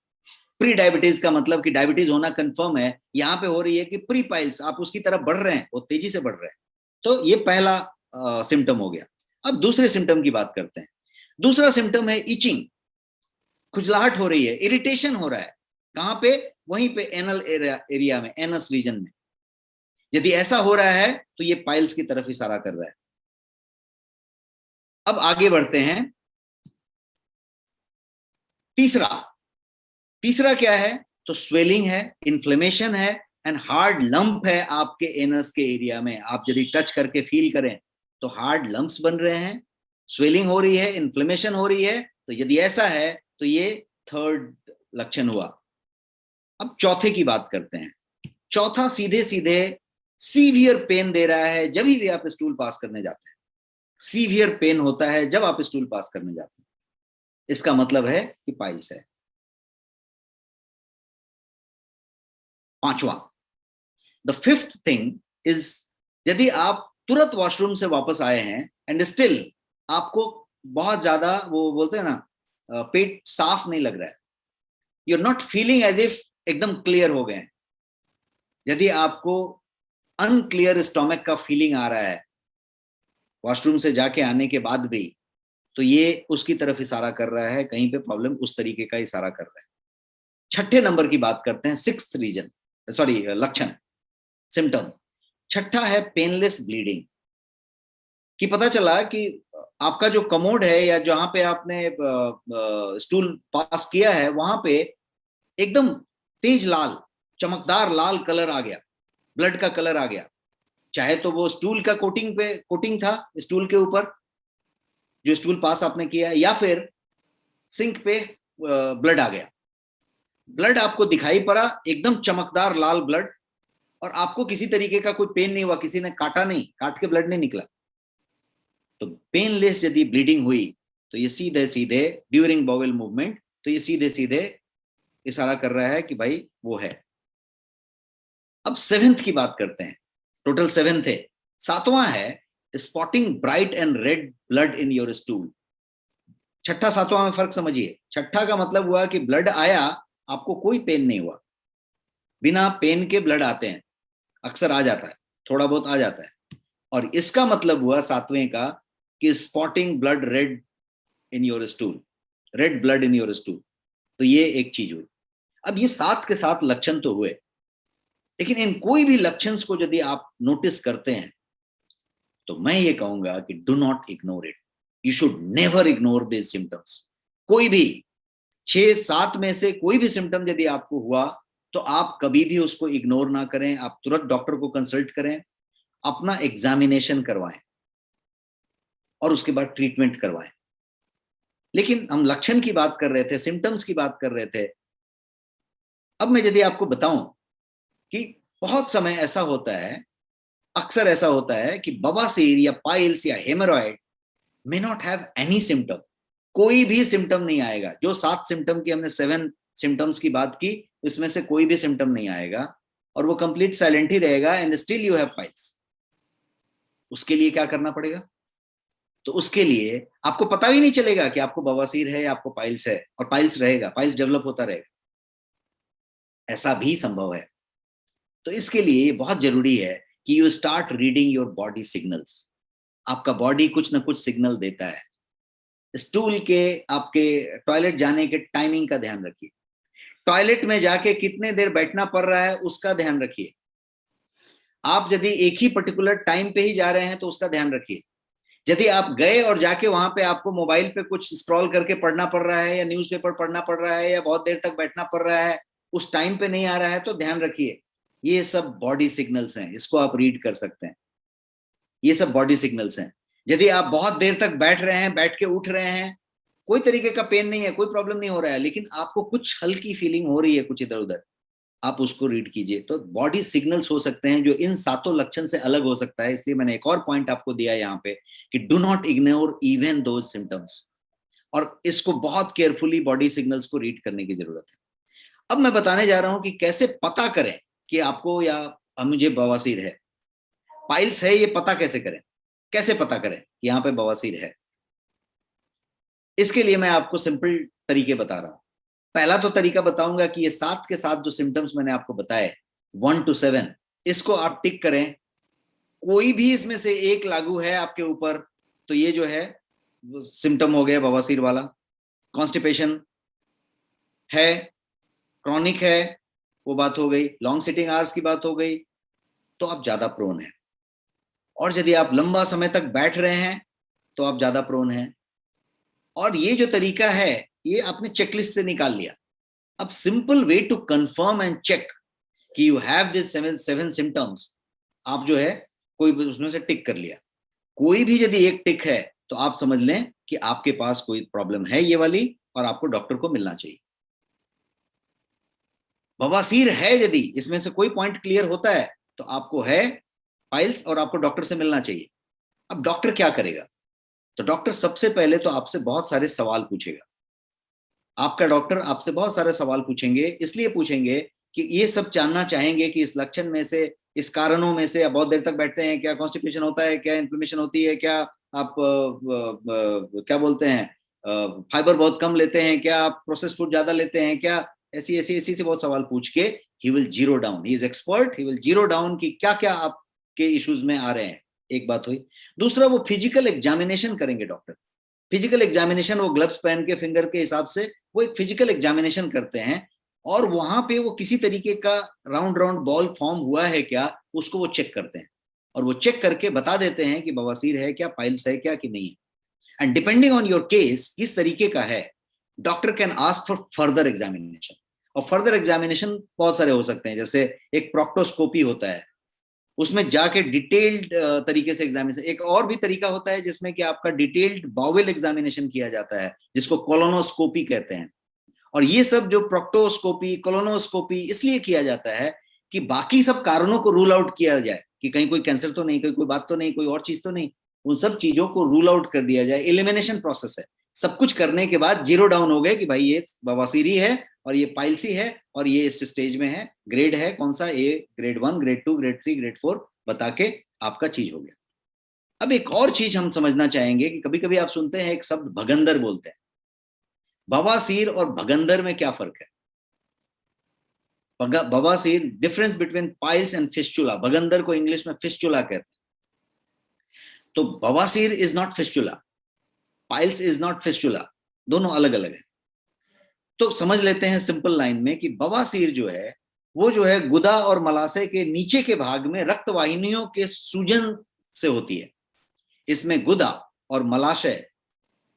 प्री डायबिटीज का मतलब कि डायबिटीज होना कंफर्म है, यहाँ पे हो रही है कि प्री पाइल्स, आप उसकी तरफ बढ़ रहे हैं, वो तेजी से बढ़ रहे हैं। तो ये पहला सिम्टम हो गया। अब दूसरे सिम्टम की बात करते हैं। दूसरा सिम्टम है इचिंग, खुजलाहट हो रही है, इरिटेशन हो रहा है। कहां पे? वहीं पे एनल एरिया में, एनस रीजन में। यदि ऐसा हो रहा है तो ये पाइल्स की तरफ इशारा कर रहा है। अब आगे बढ़ते हैं। तीसरा, तीसरा क्या है? तो स्वेलिंग है, इन्फ्लेमेशन है एंड हार्ड लंप है आपके एनस के एरिया में। आप यदि टच करके फील करें तो हार्ड लंप्स बन रहे हैं, स्वेलिंग हो रही है, इन्फ्लेमेशन हो रही है। तो यदि ऐसा है तो ये थर्ड लक्षण हुआ। अब चौथे की बात करते हैं। चौथा सीधे सीधे सीवियर पेन दे रहा है जब भी आप स्टूल पास करने जाते हैं। सीवियर पेन होता है जब आप स्टूल पास करने जाते हैं, इसका मतलब है कि पाइल्स है। पांचवा, द फिफ्थ थिंग इज, यदि आप तुरंत वॉशरूम से वापस आए हैं एंड स्टिल आपको बहुत ज्यादा, वो बोलते हैं ना, पेट साफ नहीं लग रहा है, you are not feeling as if एकदम क्लियर हो गए। यदि आपको अनक्लियर स्टोमक का फीलिंग आ रहा है वॉशरूम से जाके आने के बाद भी, तो ये उसकी तरफ इशारा कर रहा है, कहीं पे प्रॉब्लम उस तरीके का इशारा कर रहा है। छठे नंबर की बात करते हैं, सिक्स्थ रीजन, सॉरी लक्षण, सिम्टम। छठा है पेनलेस ब्लीडिंग। कि पता चला कि आपका जो कमोड है या जहां पे आपने स्टूल पास किया है, वहां पे एकदम तेज लाल, चमकदार लाल कलर आ गया, ब्लड का कलर आ गया। चाहे तो वो स्टूल का कोटिंग था स्टूल के ऊपर, जो स्टूल पास आपने किया, या फिर सिंक पे ब्लड आ गया। ब्लड आपको दिखाई पड़ा, एकदम चमकदार लाल ब्लड, और आपको किसी तरीके का कोई पेन नहीं हुआ, किसी ने काटा नहीं, काट के ब्लड नहीं निकला। तो पेनलेस यदि ब्लीडिंग हुई तो ये सीधे सीधे ड्यूरिंग बाउल मूवमेंट, तो ये सीधे सीधे इशारा कर रहा है कि भाई वो है। अब सेवेंथ की बात करते हैं। टोटल 7 थे, सातवां है spotting bright and red blood in your stool. छठा सातवां में फर्क समझिए। छठा का मतलब हुआ कि ब्लड आया, आपको कोई पेन नहीं हुआ, बिना पेन के ब्लड आते हैं, अक्सर आ जाता है, थोड़ा बहुत आ जाता है। और इसका मतलब हुआ सातवें का कि spotting blood red in your stool, red blood in your stool. तो ये एक चीज हुई। अब ये 7 के 7 लक्षण तो हुए, लेकिन इन कोई भी लक्षण को यदि आप नोटिस करते हैं तो मैं ये कहूंगा कि do not ignore it, you should never ignore this symptoms. कोई भी 6-7 में से कोई भी सिम्टम यदि आपको हुआ तो आप कभी भी उसको इग्नोर ना करें, आप तुरंत डॉक्टर को कंसल्ट करें, अपना एग्जामिनेशन करवाएं और उसके बाद ट्रीटमेंट करवाएं। लेकिन हम लक्षण की बात कर रहे थे, सिम्टम्स की बात कर रहे थे। अब मैं यदि आपको बताऊं कि बहुत समय ऐसा होता है, अक्सर ऐसा होता है कि बवासीर या पाइल्स या haemorrhoid may not have any symptom, कोई भी सिम्टम नहीं आएगा। जो 7 सिम्टम की हमने 7 सिम्टम्स की बात की, उसमें से कोई भी सिम्टम नहीं आएगा और वो कंप्लीट साइलेंट ही रहेगा and still you have piles. उसके लिए क्या करना पड़ेगा? तो उसके लिए आपको पता भी नहीं चलेगा कि आपको बवासीर है, आपको पाइल्स है, और पाइल्स रहेगा, पाइल्स डेवलप होता रहेगा, ऐसा भी संभव है। तो इसके लिए बहुत जरूरी है कि you start reading your body signals. आपका बॉडी कुछ ना कुछ सिग्नल देता है। स्टूल के, आपके टॉयलेट जाने के टाइमिंग का ध्यान रखिए, टॉयलेट में जाके कितने देर बैठना पड़ रहा है उसका ध्यान रखिए। आप यदि एक ही पर्टिकुलर टाइम पे ही जा रहे हैं तो उसका ध्यान रखिए। यदि आप गए और जाके वहां पे आपको मोबाइल पे कुछ स्क्रॉल करके पढ़ना पड़ रहा है या न्यूज़पेपर पढ़ना पड़ रहा है या बहुत देर तक बैठना पड़ रहा है, उस टाइम पे नहीं आ रहा है, तो ध्यान रखिए ये सब बॉडी सिग्नल्स हैं, इसको आप रीड कर सकते हैं। ये सब बॉडी सिग्नल्स हैं। यदि आप बहुत देर तक बैठ रहे हैं, बैठ के उठ रहे हैं, कोई तरीके का पेन नहीं है, कोई प्रॉब्लम नहीं हो रहा है, लेकिन आपको कुछ हल्की फीलिंग हो रही है कुछ इधर उधर, आप उसको रीड कीजिए। तो बॉडी सिग्नल्स हो सकते हैं जो इन सातों लक्षण से अलग हो सकता है। इसलिए मैंने एक और पॉइंट आपको दिया यहाँ पे कि do not ignore even those symptoms, और इसको बहुत केयरफुली बॉडी सिग्नल्स को रीड करने की जरूरत है। अब मैं बताने जा रहा हूं कि कैसे पता करें कि आपको या मुझे बवासीर है, पाइल्स है, ये पता कैसे करें, कैसे पता करें कि यहाँ पे बवासीर है। इसके लिए मैं आपको सिंपल तरीके बता रहा हूं। पहला तो तरीका बताऊंगा कि ये 7 के 7 जो सिम्टम्स मैंने आपको बताए 1 to 7, इसको आप टिक करें। कोई भी इसमें से एक लागू है आपके ऊपर तो ये जो है सिम्टम हो गया बवासीर वाला। कॉन्स्टिपेशन है, क्रॉनिक है, वो बात हो गई। लॉन्ग सिटिंग आवर्स की बात हो गई, तो आप ज्यादा प्रोन है। और यदि आप लंबा समय तक बैठ रहे हैं तो आप ज्यादा प्रोन हैं। और ये जो तरीका है ये आपने चेकलिस्ट से निकाल लिया। अब simple way to confirm and check कि you have this seven symptoms, आप जो है कोई भी उसमें से टिक कर लिया। कोई भी यदि एक टिक है तो आप समझ लें कि आपके पास कोई प्रॉब्लम है ये वाली, और आपको डॉक्टर को मिलना चाहिए। बवासीर है यदि इसमें से कोई पॉइंट क्लियर होता है तो आपको है पाइल्स और आपको डॉक्टर से मिलना चाहिए। अब डॉक्टर क्या करेगा? तो डॉक्टर सबसे पहले तो आपसे बहुत सारे सवाल पूछेगा। आपका डॉक्टर आपसे बहुत सारे सवाल पूछेंगे, इसलिए पूछेंगे कि ये सब जानना चाहेंगे कि इस लक्षण में से, इस कारणों में से, आप बहुत देर तक बैठते हैं क्या, कॉन्स्टिपेशन होता है क्या, इन्फ्लेमेशन होती है क्या, आप क्या बोलते हैं फाइबर बहुत कम लेते हैं क्या, आप प्रोसेस फूड ज्यादा लेते हैं क्या, ऐसी ऐसी ऐसी से बहुत सवाल पूछ के he will zero down, he is expert, he will zero down कि क्या क्या आपके इश्यूज में आ रहे हैं। एक बात हुई। दूसरा, वो फिजिकल एग्जामिनेशन करेंगे डॉक्टर। फिजिकल एग्जामिनेशन वो ग्लव्स पहन के फिंगर के हिसाब से वो एक फिजिकल एग्जामिनेशन करते हैं, और वहां पे वो किसी तरीके का राउंड राउंड बॉल फॉर्म हुआ है क्या उसको वो चेक करते हैं, और वो चेक करके बता देते हैं कि बवासीर है क्या, पाइल्स है क्या कि नहीं है। And depending on your case किस तरीके का है, doctor can ask for further examination. और फर्दर एग्जामिनेशन बहुत सारे हो सकते हैं, जैसे एक प्रोक्टोस्कोपी होता है, उसमें जाके डिटेल्ड तरीके से एग्जामिनेशन। एक और भी तरीका होता है जिसमें कि आपका डिटेल्ड बाउल एग्जामिनेशन किया जाता है, जिसको कोलोनोस्कोपी कहते हैं। और ये सब जो प्रोक्टोस्कोपी, कोलोनोस्कोपी इसलिए किया जाता है कि बाकी सब कारणों को रूल आउट किया जाए कि कहीं कोई कैंसर तो नहीं, कहीं कोई बात तो नहीं, कोई और चीज तो नहीं, उन सब चीजों को रूल आउट कर दिया जाए। एलिमिनेशन प्रोसेस है। सब कुछ करने के बाद जीरो डाउन हो गए कि भाई ये बवासीरी है और ये पाइल्सी है और ये इस स्टेज में है, ग्रेड है कौन सा, A grade 1, grade 2, grade 3, grade 4 बता के आपका चीज हो गया। अब एक और चीज हम समझना चाहेंगे कि कभी कभी आप सुनते हैं एक शब्द भगंदर बोलते हैं। बवासीर और भगंदर में क्या फर्क है? बवासीर, difference between piles and fistula, भगंदर को इंग्लिश में फिस्चुला कहते हैं। तो बवासीर is not fistula, piles is not fistula, दोनों अलग अलग है। तो समझ लेते हैं सिंपल लाइन में कि बवासीर जो है वो जो है गुदा और मलाशय के नीचे के भाग में रक्त वाहिनियों के सूजन से होती है। इसमें गुदा और मलाशय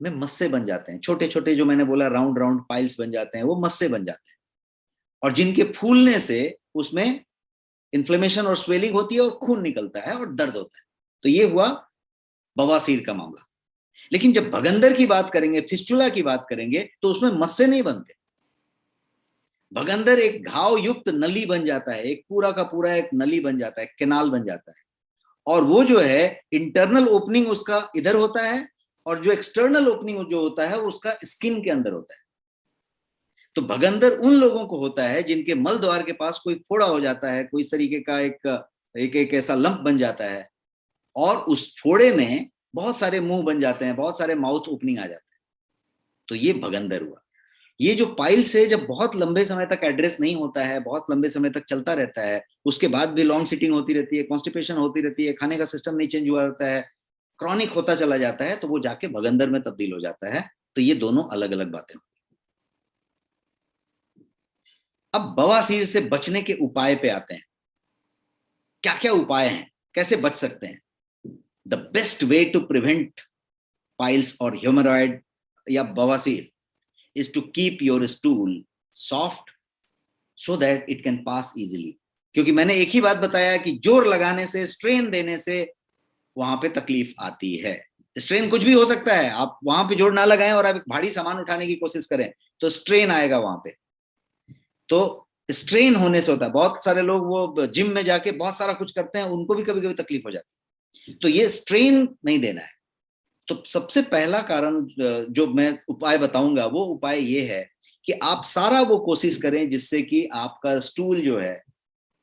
में मस्से बन जाते हैं, छोटे छोटे, जो मैंने बोला राउंड राउंड पाइल्स बन जाते हैं, वो मस्से बन जाते हैं, और जिनके फूलने से उसमें इन्फ्लेमेशन और स्वेलिंग होती है और खून निकलता है और दर्द होता है। तो ये हुआ बवासीर का मामला। लेकिन जब भगंदर की बात करेंगे, फिस्चुला की बात करेंगे, तो उसमें मस्से नहीं बनते। भगंदर एक घाव युक्त नली बन जाता है, एक पूरा का पूरा एक नली बन जाता है, केनाल बन जाता है, और वो जो है इंटरनल ओपनिंग उसका इधर होता है, और जो एक्सटर्नल ओपनिंग जो होता है उसका स्किन के अंदर होता है। तो भगंदर उन लोगों को होता है जिनके मल द्वार के पास कोई फोड़ा हो जाता है, कोई इस तरीके का एक ऐसा लंप बन जाता है, और उस फोड़े में बहुत सारे मुंह बन जाते हैं, बहुत सारे माउथ ओपनिंग आ जाते हैं। तो ये भगंदर हुआ। ये जो पाइल्स है जब बहुत लंबे समय तक एड्रेस नहीं होता है, बहुत लंबे समय तक चलता रहता है, उसके बाद भी लॉन्ग सिटिंग होती रहती है, कॉन्स्टिपेशन होती रहती है, खाने का सिस्टम नहीं चेंज हुआ रहता है, क्रॉनिक होता चला जाता है, तो वो जाके भगंदर में तब्दील हो जाता है। तो ये दोनों अलग अलग बातें। अब बवासीर से बचने के उपाय पे आते हैं। क्या क्या उपाय हैं, कैसे बच सकते हैं? The best way to prevent piles और ह्यूमरॉइड या बवासीर is to keep your stool soft so that it can pass easily. क्योंकि मैंने एक ही बात बताया कि जोर लगाने से, स्ट्रेन देने से वहां पे तकलीफ आती है। स्ट्रेन कुछ भी हो सकता है, आप वहां पे जोर ना लगाएं और आप एक भारी सामान उठाने की कोशिश करें तो स्ट्रेन आएगा वहां पे। तो स्ट्रेन होने से होता है, बहुत सारे लोग वो जिम में जाके बहुत सारा कुछ करते हैं, उनको भी कभी कभी तकलीफ हो जाती है। तो ये स्ट्रेन नहीं देना है। तो सबसे पहला कारण जो मैं उपाय बताऊंगा वो उपाय ये है कि आप सारा वो कोशिश करें जिससे कि आपका स्टूल जो है,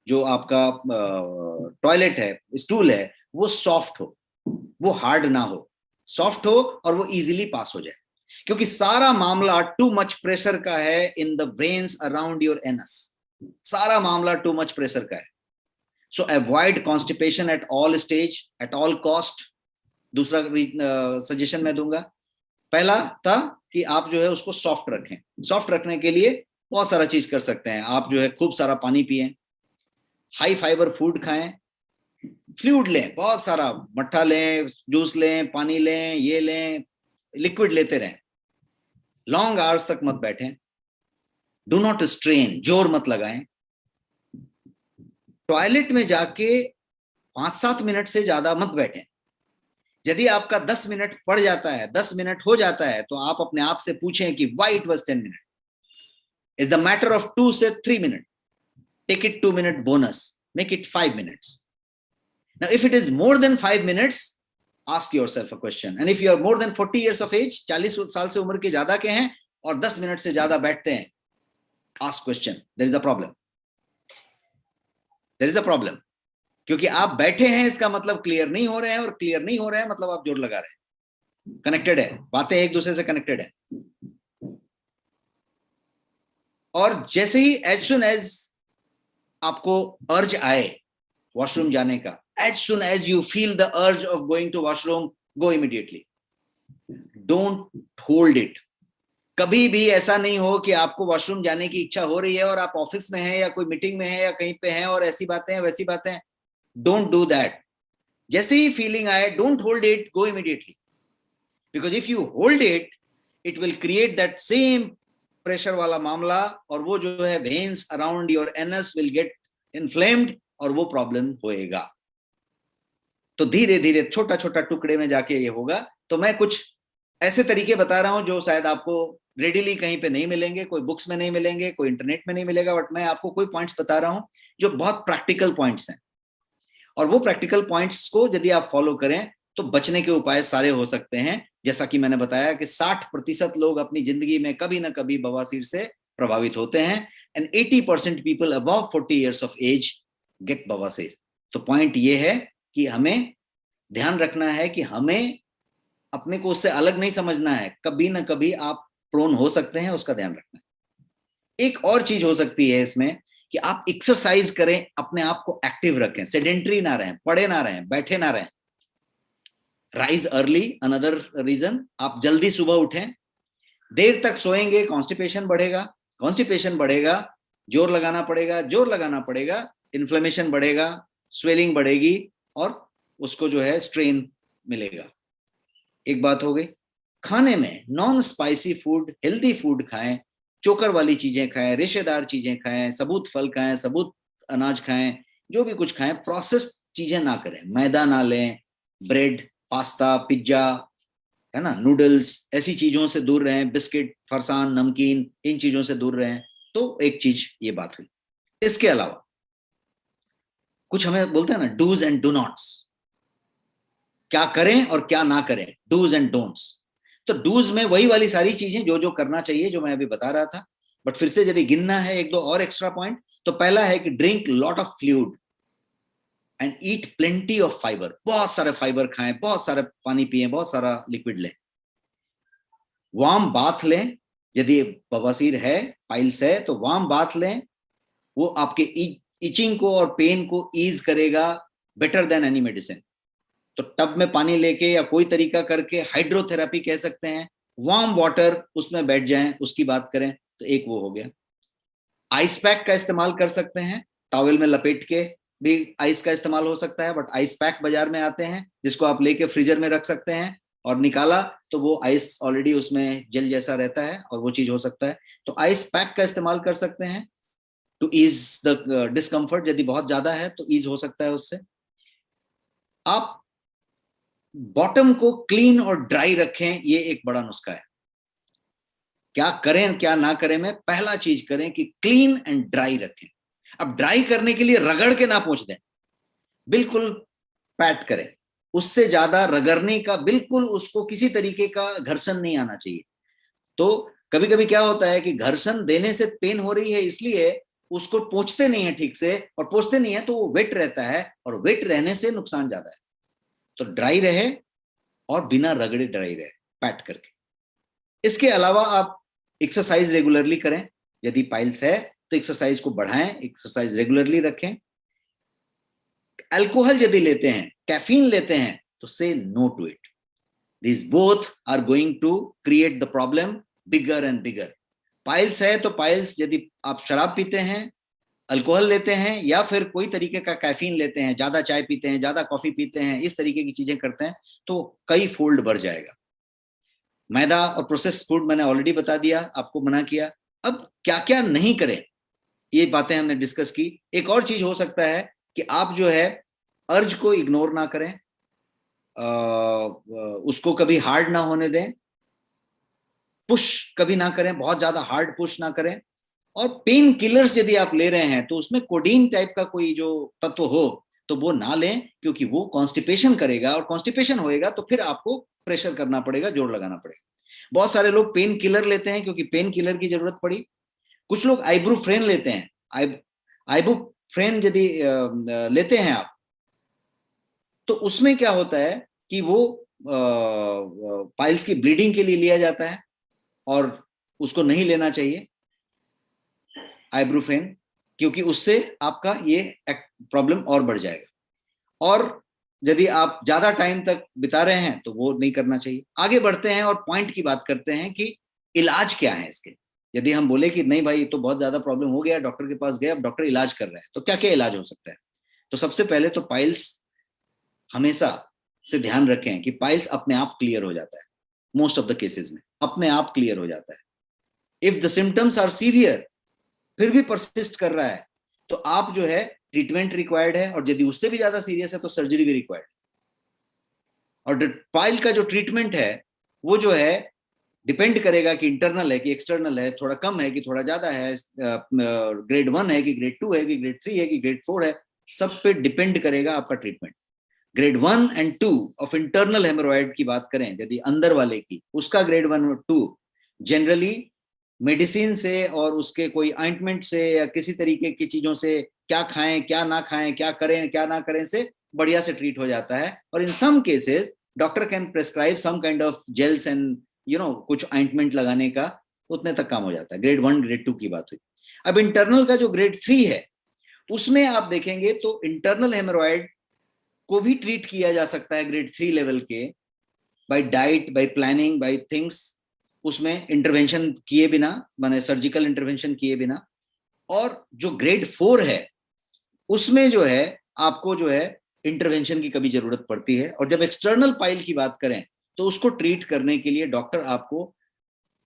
जो आपका टॉयलेट है, स्टूल है, वो सॉफ्ट हो, वो हार्ड ना हो, सॉफ्ट हो और वो इजीली पास हो जाए। क्योंकि सारा मामला टू मच प्रेशर का है in the veins around your anus. सारा मामला टू मच प्रेशर का है। सो avoid constipation at all stage, at all cost. दूसरा सजेशन मैं दूंगा, पहला था कि आप जो है उसको सॉफ्ट रखें। सॉफ्ट रखने के लिए बहुत सारा चीज कर सकते हैं। आप जो है खूब सारा पानी पिएं, हाई फाइबर फूड खाएं, फ्लूइड लें, बहुत सारा मट्ठा लें, जूस लें, पानी लें, ये लें, लिक्विड लेते रहें, लॉन्ग आवर्स तक मत बैठें, डू नॉट स्ट्रेन, जोर मत लगाएं, टॉयलेट में जाके 5-7 मिनट से ज्यादा मत बैठें। यदि आपका 10 मिनट पड़ जाता है, 10 मिनट हो जाता है, तो आप अपने आप से पूछें कि why it was 10 minute. Is the matter of 2 से 3 minute, take it 2 minute bonus, make it 5 minutes. Now if it is more than 5 minutes, ask yourself a question. And if you are more than 40 years of age, 40 साल से उम्र के ज्यादा के हैं और 10 मिनट से ज्यादा बैठते हैं, ask question, there is a problem, there is a problem. क्योंकि आप बैठे हैं इसका मतलब क्लियर नहीं हो रहे हैं, और क्लियर नहीं हो रहे हैं मतलब आप जोर लगा रहे हैं। कनेक्टेड है, बातें एक दूसरे से कनेक्टेड है। और जैसे ही एज सुन एज आपको अर्ज आए वॉशरूम जाने का, as soon as you feel the urge of going to washroom, go immediately, don't hold it. कभी भी ऐसा नहीं हो कि आपको वॉशरूम जाने की इच्छा हो रही है और आप ऑफिस में हैं या कोई मीटिंग में है या कहीं पे हैं और ऐसी बातें हैं वैसी बातें, don't do that. जैसे ही फीलिंग आए, don't hold it, go immediately. Because if you hold it, it will create that same pressure वाला मामला, और वो जो है veins around your anus will get inflamed और वो प्रॉब्लम होएगा। तो धीरे धीरे छोटा छोटा टुकड़े में जाके ये होगा। तो मैं कुछ ऐसे तरीके बता रहा हूं जो शायद आपको रेडिली कहीं पे नहीं मिलेंगे, कोई बुक्स में नहीं मिलेंगे, कोई इंटरनेट में नहीं मिलेगा, बट मैं आपको कोई पॉइंट्स बता रहा हूं जो बहुत प्रैक्टिकल पॉइंट्स हैं। और वो प्रैक्टिकल पॉइंट्स को यदि आप फॉलो करें तो बचने के उपाय सारे हो सकते हैं। जैसा कि मैंने बताया कि 60% लोग अपनी जिंदगी में कभी ना कभी बवासीर से प्रभावित होते हैं, and 80% people above 40 years of age get बवासीर। तो पॉइंट ये है कि हमें ध्यान रखना है कि हमें अपने को उससे अलग नहीं समझना है। कभी ना कभी आप प्रोन हो सकते हैं, उसका ध्यान रखना है। एक और चीज हो सकती है इसमें कि आप एक्सरसाइज करें, अपने आप को एक्टिव रखें, सेडेंटरी ना रहें, पड़े ना रहें, बैठे ना रहें। राइज अर्ली, अनदर रीजन, आप जल्दी सुबह उठें। देर तक सोएंगे, कॉन्स्टिपेशन बढ़ेगा, कॉन्स्टिपेशन बढ़ेगा, जोर लगाना पड़ेगा, जोर लगाना पड़ेगा, इन्फ्लेमेशन बढ़ेगा, स्वेलिंग बढ़ेगी और उसको जो है स्ट्रेन मिलेगा। एक बात हो गई। खाने में non spicy food, healthy food खाएं, चोकर वाली चीजें खाएं, रेशेदार चीजें खाएं, सबूत फल खाएं, सबूत अनाज खाएं, जो भी कुछ खाएं, प्रोसेस्ड चीजें ना करें, मैदा ना लें, ब्रेड, पास्ता, पिज्जा, है ना, नूडल्स, ऐसी चीजों से दूर रहें, बिस्किट, फरसान, नमकीन, इन चीजों से दूर रहें। तो एक चीज ये बात हुई। इसके अलावा कुछ हमें बोलते हैं ना डूज एंड डू नॉट्स, क्या करें और क्या ना करें, डूज एंड डोंट्स। तो डूज में वही वाली सारी चीजें जो जो करना चाहिए जो मैं अभी बता रहा था, बट फिर से यदि गिनना है एक दो और एक्स्ट्रा पॉइंट, तो पहला है कि drink lot of fluid and eat plenty of fibre. बहुत सारे फाइबर खाएं, बहुत सारे पानी पिएं, बहुत सारा लिक्विड लें। वार्म बाथ लें, यदि बवासीर है, पाइल्स है, तो वार्म बाथ लें, वो आपके इचिंग को और पेन को ईज करेगा बेटर देन एनी मेडिसिन। तो टब में पानी लेके या कोई तरीका करके, हाइड्रोथेरेपी कह सकते हैं, वार्म वाटर, उसमें बैठ जाएं, उसकी बात करें, तो एक वो हो गया। आइस पैक का इस्तेमाल कर सकते हैं, टॉवेल में लपेट के भी आइस का इस्तेमाल हो सकता है, बट आइस पैक बाजार में आते हैं जिसको आप लेके फ्रीजर में रख सकते हैं, और निकाला तो वो आइस ऑलरेडी उसमें जेल जैसा रहता है और वो चीज हो सकता है। तो आइस पैक का इस्तेमाल कर सकते हैं टू ईज द डिस्कम्फर्ट, यदि बहुत ज्यादा है तो ईज हो सकता है उससे। आप बॉटम को क्लीन और ड्राई रखें, ये एक बड़ा नुस्खा है। क्या करें क्या ना करें, में पहला चीज करें कि क्लीन एंड ड्राई रखें। अब ड्राई करने के लिए रगड़ के ना पोंछ दें, बिल्कुल पैट करें, उससे ज्यादा रगड़ने का, बिल्कुल उसको किसी तरीके का घर्षण नहीं आना चाहिए। तो कभी कभी क्या होता है कि घर्षण देने से पेन हो रही है, इसलिए उसको पोंछते नहीं है ठीक से, और पोंछते नहीं है तो वो वेट रहता है, और वेट रहने से नुकसान ज्यादा है। तो ड्राई रहे और बिना रगड़े ड्राई रहे, पैट करके। इसके अलावा आप एक्सरसाइज रेगुलरली करें, यदि पाइल्स है तो एक्सरसाइज को बढ़ाएं, एक्सरसाइज रेगुलरली रखें। अल्कोहल यदि लेते हैं, कैफीन लेते हैं, तो say no to it. These both are going to create the problem bigger and bigger. Piles है तो पाइल्स, यदि आप शराब पीते हैं, अल्कोहल लेते हैं, या फिर कोई तरीके का कैफीन लेते हैं, ज्यादा चाय पीते हैं, ज्यादा कॉफी पीते हैं, इस तरीके की चीजें करते हैं, तो कई फोल्ड बढ़ जाएगा। मैदा और प्रोसेस फूड मैंने ऑलरेडी बता दिया, आपको मना किया। अब क्या क्या नहीं करें, ये बातें हमने डिस्कस की। एक और चीज हो सकता है कि आप जो है अर्ज को इग्नोर ना करें, उसको कभी हार्ड ना होने दें, पुश कभी ना करें, बहुत ज्यादा हार्ड पुश ना करें। और पेन किलर्स यदि आप ले रहे हैं तो उसमें कोडीन टाइप का कोई जो तत्व हो तो वो ना लें, क्योंकि वो कॉन्स्टिपेशन करेगा, और कॉन्स्टिपेशन होएगा तो फिर आपको प्रेशर करना पड़ेगा, जोर लगाना पड़ेगा। बहुत सारे लोग पेन किलर लेते हैं क्योंकि पेन किलर की जरूरत पड़ी। कुछ लोग आइब्रोफ्रेन लेते हैं। आइब्रोफ्रेन यदि लेते हैं आप, तो उसमें क्या होता है कि वो पाइल्स की ब्लीडिंग के लिए लिया जाता है, और उसको नहीं लेना चाहिए आइब्रोफेन, क्योंकि उससे आपका ये प्रॉब्लम और बढ़ जाएगा। और यदि आप ज्यादा टाइम तक बिता रहे हैं तो वो नहीं करना चाहिए। आगे बढ़ते हैं और पॉइंट की बात करते हैं कि इलाज क्या है इसके। यदि हम बोले कि नहीं भाई, तो बहुत ज्यादा प्रॉब्लम हो गया, डॉक्टर के पास गए, अब डॉक्टर इलाज कर रहा है, तो क्या क्या इलाज हो सकता है। तो सबसे पहले तो पाइल्स, हमेशा से ध्यान रखें कि पाइल्स अपने आप क्लियर हो जाता है, मोस्ट ऑफ द केसेस में अपने आप क्लियर हो जाता है। If the symptoms are severe, फिर भी परसिस्ट कर रहा है, तो आप जो है ट्रीटमेंट रिक्वायर्ड है, और यदि उससे भी ज्यादा सीरियस है तो सर्जरी भी रिक्वायर्ड है। और पाइल का जो ट्रीटमेंट है वो जो है डिपेंड करेगा कि इंटरनल है कि एक्सटर्नल है, थोड़ा कम है कि थोड़ा ज्यादा है, ग्रेड 1 है कि ग्रेड 2 है कि ग्रेड 3 है कि ग्रेड 4 है, सब पे डिपेंड करेगा आपका treatment. Grade 1 and 2 of internal haemorrhoid की बात करें, यदि अंदर वाले की, उसका ग्रेड 1 और 2 जनरली मेडिसिन से और उसके कोई ऑइंटमेंट से या किसी तरीके की चीजों से, क्या खाएं क्या ना खाएं, क्या करें क्या ना करें से बढ़िया से ट्रीट हो जाता है। और in some cases doctor can prescribe some kind of gels and कुछ ऑइंटमेंट लगाने का, उतने तक काम हो जाता है। ग्रेड 1 ग्रेड 2 की बात हुई। अब इंटरनल का जो ग्रेड 3 है, उसमें आप देखेंगे तो इंटरनल हेमोरॉइड को भी ट्रीट किया जा सकता है ग्रेड 3 लेवल के, by diet, by planning, by things, उसमें इंटरवेंशन किए बिना, माने सर्जिकल इंटरवेंशन किए बिना। और जो ग्रेड 4 है, उसमें जो है आपको जो है इंटरवेंशन की कभी जरूरत पड़ती है। और जब एक्सटर्नल पाइल की बात करें तो उसको ट्रीट करने के लिए डॉक्टर आपको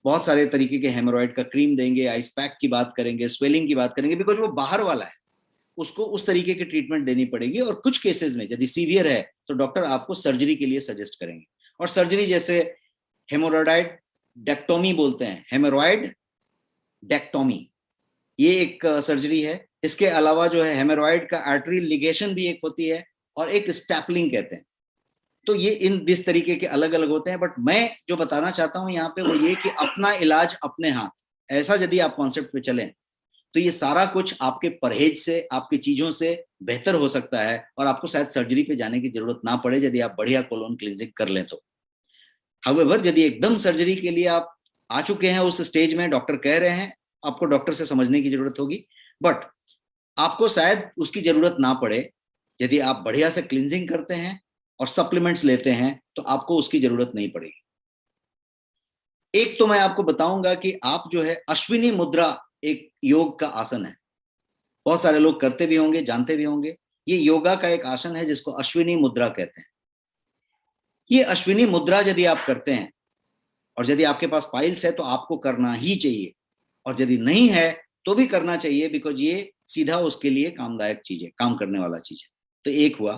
बहुत सारे तरीके के हेमोरॉइड का क्रीम देंगे, आइस पैक की बात करेंगे, स्वेलिंग की बात करेंगे, बिकॉज वो बाहर वाला है, उसको उस तरीके की ट्रीटमेंट देनी पड़ेगी। और कुछ केसेस में यदि सीवियर है तो डॉक्टर आपको सर्जरी के लिए सजेस्ट करेंगे। और सर्जरी जैसे हेमोरॉइड डेक्टोमी बोलते हैं, हेमोरॉइड डेक्टोमी, ये एक सर्जरी है। इसके अलावा जो है हेमोरॉइड का आर्टरी लिगेशन भी एक होती है, और एक स्टैपलिंग कहते हैं। तो ये इन इस तरीके के अलग अलग होते हैं। बट मैं जो बताना चाहता हूं यहाँ पे वो ये कि अपना इलाज अपने हाथ, ऐसा यदि आप कॉन्सेप्ट पे चलें तो ये सारा कुछ आपके परहेज से, आपकी चीजों से बेहतर हो सकता है, और आपको शायद सर्जरी पे जाने की जरूरत ना पड़े यदि आप बढ़िया कोलोन क्लींजिंग कर लें तो। हाउएवर, यदि एकदम सर्जरी के लिए आप आ चुके हैं उस स्टेज में, डॉक्टर कह रहे हैं, आपको डॉक्टर से समझने की जरूरत होगी। बट आपको शायद उसकी जरूरत ना पड़े, यदि आप बढ़िया से क्लींजिंग करते हैं और सप्लीमेंट्स लेते हैं तो आपको उसकी जरूरत नहीं पड़ेगी। एक तो मैं आपको बताऊंगा कि आप जो है अश्विनी मुद्रा एक योग का आसन है, बहुत सारे लोग करते भी होंगे, जानते भी होंगे। ये योगा का एक आसन है जिसको अश्विनी मुद्रा कहते हैं। ये अश्विनी मुद्रा यदि आप करते हैं और यदि आपके पास पाइल्स है तो आपको करना ही चाहिए, और यदि नहीं है तो भी करना चाहिए, बिकॉज ये सीधा उसके लिए कामदायक चीज है, काम करने वाला चीज है। तो एक हुआ।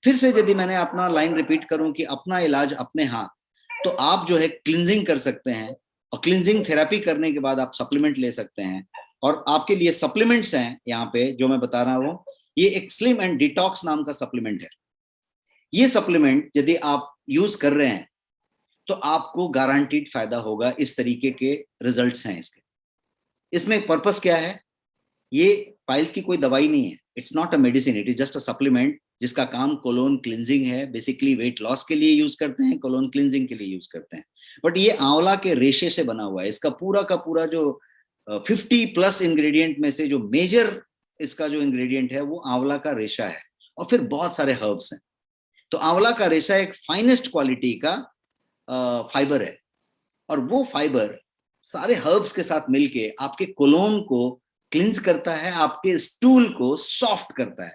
फिर से यदि मैंने अपना लाइन रिपीट करूं कि अपना इलाज अपने हाथ, तो आप जो है क्लिनजिंग कर सकते हैं, और क्लिनजिंग थेरेपी करने के बाद आप सप्लीमेंट ले सकते हैं। और आपके लिए सप्लीमेंट्स हैं यहाँ पे जो मैं बता रहा हूँ, ये एक स्लिम एंड डिटॉक्स नाम का सप्लीमेंट है। ये सप्लीमेंट यदि आप यूज कर रहे हैं तो आपको गारंटीड फायदा होगा। इस तरीके के रिजल्ट्स हैं इसके। इसमें पर्पस क्या है? ये पाइल्स की कोई दवाई नहीं है, it's not a medicine, it is just a supplement जिसका काम कोलोन क्लिनजिंग है। बेसिकली वेट लॉस के लिए यूज करते हैं, कोलोन क्लिनजिंग के लिए यूज करते हैं। बट ये आंवला के रेशे से बना हुआ है। इसका पूरा का पूरा जो 50+ इंग्रेडिएंट में से जो मेजर इसका जो इंग्रेडिएंट है वो आंवला का रेशा है, और फिर बहुत सारे हर्ब्स हैं। तो आंवला का रेशा एक फाइनेस्ट क्वालिटी का फाइबर है, और वो फाइबर सारे हर्ब्स के साथ मिलके आपके कोलोन को क्लिंज करता है, आपके स्टूल को सॉफ्ट करता है।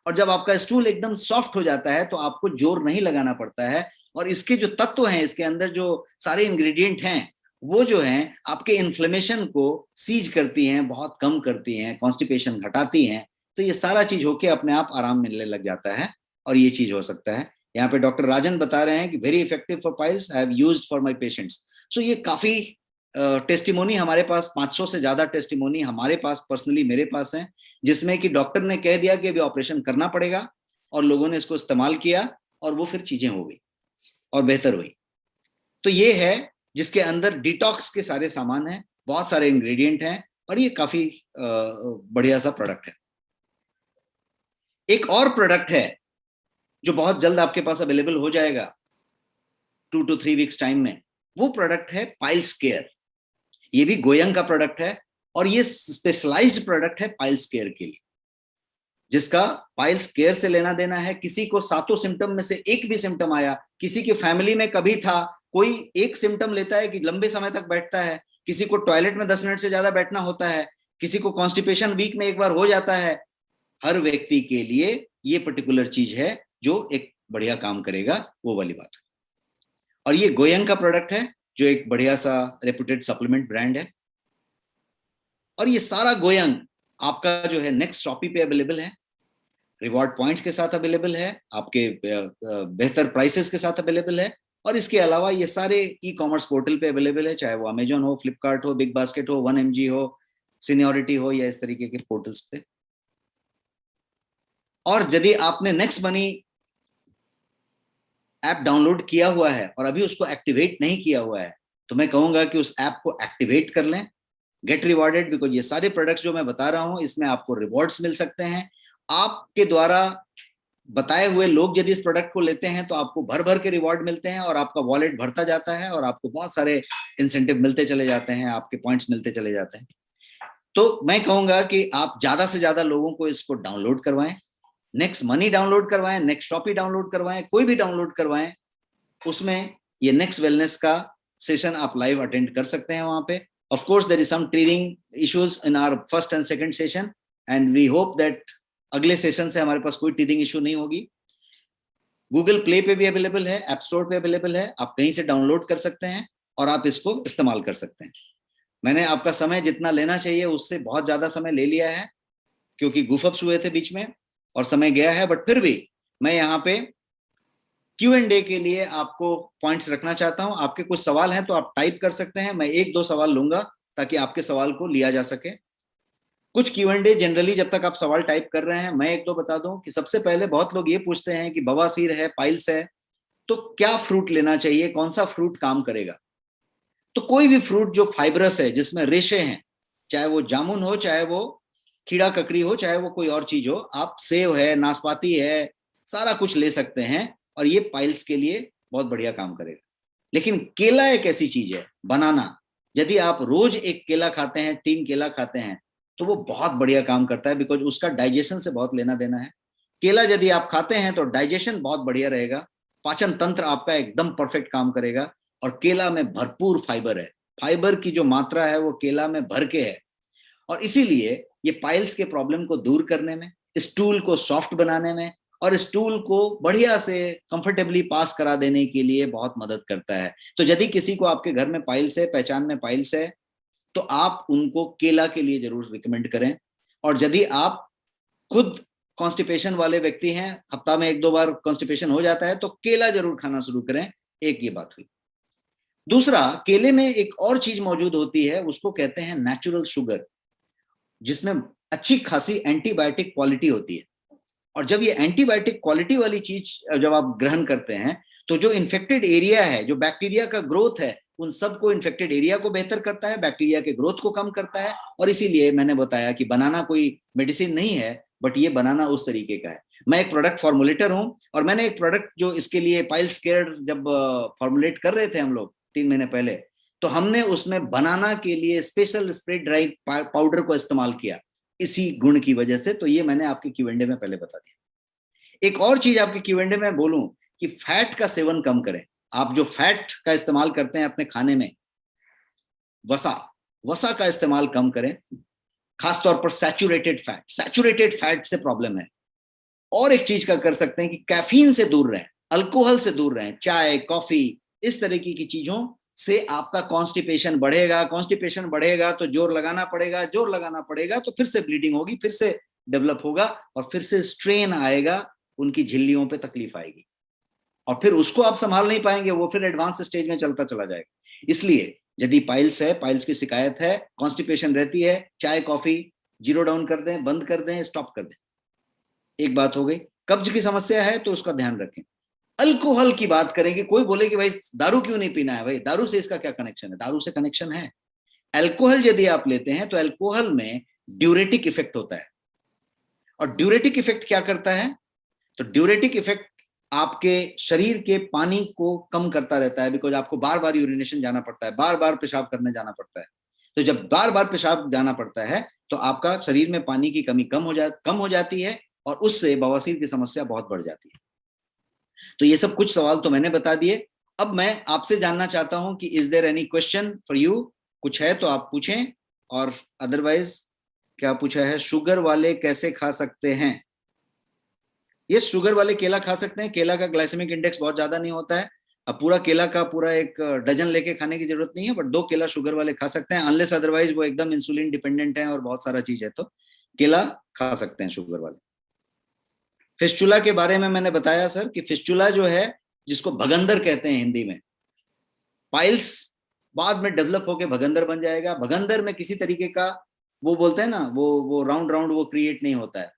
और जब आपका स्टूल एकदम सॉफ्ट हो जाता है तो आपको जोर नहीं लगाना पड़ता है, और इसके जो तत्व हैं, इसके अंदर जो सारे इंग्रेडिएंट हैं, वो जो हैं आपके इन्फ्लेमेशन को सीज करती हैं, बहुत कम करती हैं, कॉन्स्टिपेशन घटाती हैं। तो ये सारा चीज होके अपने आप आराम मिलने लग जाता है, और ये चीज हो सकता है। यहाँ पे डॉक्टर राजन बता रहे हैं कि very effective for piles, I have used for my patients. So ये काफी टेस्टिमोनी हमारे पास 500 से ज्यादा टेस्टिमोनी हमारे पास पर्सनली मेरे पास है, जिसमें कि डॉक्टर ने कह दिया कि अभी ऑपरेशन करना पड़ेगा, और लोगों ने इसको इस्तेमाल किया और वो फिर चीजें हो गई और बेहतर हुई। तो ये है जिसके अंदर डिटॉक्स के सारे सामान हैं, बहुत सारे इंग्रेडिएंट हैं, और ये काफी बढ़िया सा प्रोडक्ट है। एक और प्रोडक्ट है जो बहुत जल्द आपके पास अवेलेबल हो जाएगा 2 to 3 वीक्स टाइम में। वो प्रोडक्ट है पाइल्स केयर। ये भी गोयंग का प्रोडक्ट है, और ये स्पेशलाइज्ड प्रोडक्ट है पाइल्स केयर के लिए, जिसका पाइल्स केयर से लेना देना है। किसी को 7 सिम्टम में से एक भी सिम्टम आया, किसी की फैमिली में कभी था, कोई एक सिम्टम लेता है कि लंबे समय तक बैठता है, किसी को टॉयलेट में 10 मिनट से ज्यादा बैठना होता है, किसी को कॉन्स्टिपेशन वीक में एक बार हो जाता है, हर व्यक्ति के लिए ये पर्टिकुलर चीज है जो एक बढ़िया काम करेगा, वो वाली बात है। और ये गोयंग का प्रोडक्ट है जो एक बढ़िया सा रेपुटेड सप्लीमेंट ब्रांड है। और ये सारा गोयंग आपका जो है नेक्स्ट शॉपी पे अवेलेबल है, रिवॉर्ड पॉइंट्स के साथ अवेलेबल है, आपके बेहतर प्राइसेस के साथ अवेलेबल है। और इसके अलावा ये सारे ई कॉमर्स पोर्टल पे अवेलेबल है, चाहे वो अमेजॉन हो, फ्लिपकार्ट हो, बिग बास्केट हो, 1mg हो, सीनियोरिटी हो, या इस तरीके के पोर्टल्स पे। और यदि आपने नेक्स्ट मनी ऐप डाउनलोड किया हुआ है और अभी उसको एक्टिवेट नहीं किया हुआ है, तो मैं कहूंगा कि उस ऐप को एक्टिवेट कर लें, गेट रिवॉर्डेड, बिकॉज ये सारे प्रोडक्ट्स जो मैं बता रहा हूं इसमें आपको रिवॉर्ड्स मिल सकते हैं। आपके द्वारा बताए हुए लोग यदि इस प्रोडक्ट को लेते हैं तो आपको भर भर के रिवॉर्ड मिलते हैं, और आपका वॉलेट भरता जाता है, और आपको बहुत सारे इंसेंटिव मिलते चले जाते हैं, आपके पॉइंट्स मिलते चले जाते हैं। तो मैं कहूंगा कि आप ज्यादा से ज्यादा लोगों को इसको डाउनलोड करवाएं, नेक्स्ट मनी डाउनलोड करवाएं, नेक्स्ट शॉपी डाउनलोड करवाएं, कोई भी डाउनलोड करवाएं। उसमें ये नेक्स्ट वेलनेस का सेशन आप लाइव अटेंड कर सकते हैं वहां पे। Of course there is some teething issues in our first and second session, and we hope that अगले सेशन से हमारे पास कोई टीथिंग इशू नहीं होगी। गूगल प्ले पे भी अवेलेबल है, ऐप स्टोर पे अवेलेबल है, आप कहीं से डाउनलोड कर सकते हैं और आप इसको इस्तेमाल कर सकते हैं। मैंने आपका समय जितना लेना चाहिए उससे बहुत ज्यादा समय ले लिया है, क्योंकि गुफअप्स हुए थे बीच में और समय गया है, बट फिर भी मैं यहाँ पे Q&A के लिए आपको पॉइंट्स रखना चाहता हूं। आपके कुछ सवाल हैं तो आप टाइप कर सकते हैं, मैं 1-2 सवाल लूंगा ताकि आपके सवाल को लिया जा सके। कुछ Q&A जनरली जब तक आप सवाल टाइप कर रहे हैं, मैं 1-2 बता दूं कि सबसे पहले बहुत लोग ये पूछते हैं कि बवासीर है, पाइल्स है, तो क्या फ्रूट लेना चाहिए, कौन सा फ्रूट काम करेगा। तो कोई भी फ्रूट जो फाइब्रस है, जिसमें रेशे हैं, चाहे वो जामुन हो, चाहे वो खीरा ककड़ी हो, चाहे वो कोई और चीज हो, आप सेब है, नाशपाती है, सारा कुछ ले सकते हैं, और ये पाइल्स के लिए बहुत बढ़िया काम करेगा। लेकिन केला एक ऐसी चीज है, बनाना, यदि आप रोज एक केला खाते हैं, 3 केला खाते हैं, तो वो बहुत बढ़िया काम करता है, बिकॉज उसका डाइजेशन से बहुत लेना देना है। केला यदि आप खाते हैं तो डाइजेशन बहुत बढ़िया रहेगा, पाचन तंत्र आपका एकदम परफेक्ट काम करेगा, और केला में भरपूर फाइबर है, फाइबर की जो मात्रा है वो केला में भर के है। और इसीलिए ये पाइल्स के प्रॉब्लम को दूर करने में, स्टूल को सॉफ्ट बनाने में और स्टूल को बढ़िया से कंफर्टेबली पास करा देने के लिए बहुत मदद करता है। तो यदि किसी को आपके घर में पाइल्स है, पहचान में पाइल्स है, तो आप उनको केला के लिए जरूर रिकमेंड करें। और यदि आप खुद कॉन्स्टिपेशन वाले व्यक्ति हैं, हफ्ता में 1-2 बार कॉन्स्टिपेशन हो जाता है, तो केला जरूर खाना शुरू करें। एक ये बात हुई। दूसरा, केले में एक और चीज मौजूद होती है, उसको कहते हैं नेचुरल शुगर, जिसमें अच्छी खासी एंटीबायोटिक क्वालिटी होती है। और जब ये एंटीबायोटिक क्वालिटी वाली चीज जब आप ग्रहण करते हैं, तो जो इन्फेक्टेड एरिया है, जो बैक्टीरिया का ग्रोथ है, उन सबको, इन्फेक्टेड एरिया को बेहतर करता है, बैक्टीरिया के ग्रोथ को कम करता है। और इसीलिए मैंने बताया कि बनाना कोई मेडिसिन नहीं है, बट ये बनाना उस तरीके का है। मैं एक प्रोडक्ट फॉर्मुलेटर हूं, और मैंने एक प्रोडक्ट जो इसके लिए पाइल्स केयर जब फॉर्मुलेट कर रहे थे हम लोग 3 महीने पहले, तो हमने उसमें बनाना के लिए स्पेशल स्प्रे ड्राई पाउडर को इस्तेमाल किया, इसी गुण की वजह से। तो ये मैंने आपके क्यूएंडे में पहले बता दिया। एक और चीज आपके क्यूएंडे में बोलूं कि फैट का सेवन कम करें। आप जो फैट का इस्तेमाल करते हैं अपने खाने में, वसा का इस्तेमाल कम करें, खासतौर पर सैचुरेटेड फैट से प्रॉब्लम है। और एक चीज का कर सकते हैं कि कैफीन से दूर रहें, अल्कोहल से दूर रहें, चाय, कॉफी, इस तरीके की चीजों से आपका कॉन्स्टिपेशन बढ़ेगा तो जोर लगाना पड़ेगा तो फिर से ब्लीडिंग होगी, फिर से डेवलप होगा, और फिर से स्ट्रेन आएगा, उनकी झिल्लियों पे तकलीफ आएगी, और फिर उसको आप संभाल नहीं पाएंगे, वो फिर एडवांस स्टेज में चलता चला जाएगा। इसलिए यदि पाइल्स है, पाइल्स की शिकायत है, कॉन्स्टिपेशन रहती है, चाय कॉफी जीरो डाउन कर दें, बंद कर दें, स्टॉप कर दें। एक बात हो गई। कब्ज की समस्या है तो उसका ध्यान रखें। अल्कोहल की बात करेंगे, कोई बोले कि भाई दारू क्यों नहीं पीना है, भाई दारू से इसका क्या कनेक्शन है? दारू से कनेक्शन है। अल्कोहल यदि आप लेते हैं तो अल्कोहल में ड्यूरेटिक इफेक्ट होता है। और ड्यूरेटिक इफेक्ट क्या करता है? तो ड्यूरेटिक इफेक्ट आपके शरीर के पानी को कम करता रहता है, बिकॉज आपको बार बार यूरिनेशन जाना पड़ता है, बार बार पेशाब करने जाना पड़ता है। तो जब बार बार पेशाब जाना पड़ता है तो आपका शरीर में पानी की कमी कम हो जाती है, और उससे बवासीर की समस्या बहुत बढ़ जाती है। तो ये सब कुछ सवाल तो मैंने बता दिए। अब मैं आपसे जानना चाहता हूं कि is there any question for you? कुछ है तो आप पूछें, और अदरवाइज क्या पूछा है, शुगर वाले कैसे खा सकते हैं? ये शुगर वाले केला खा सकते हैं। केला का ग्लाइसेमिक इंडेक्स बहुत ज्यादा नहीं होता है। अब पूरा केला का पूरा एक डजन लेके खाने की जरूरत नहीं है, बट 2 केला शुगर वाले खा सकते हैं, अनलेस अदरवाइज वो एकदम इंसुलिन डिपेंडेंट है और बहुत सारा चीज है, तो केला खा सकते हैं शुगर वाले। फिस्चुला के बारे में मैंने बताया सर कि फिस्चुला जो है, जिसको भगंदर कहते हैं हिंदी में, पाइल्स बाद में डेवलप होकर भगंदर बन जाएगा। भगंदर में किसी तरीके का, वो बोलते हैं ना, वो राउंड वो क्रिएट नहीं होता है,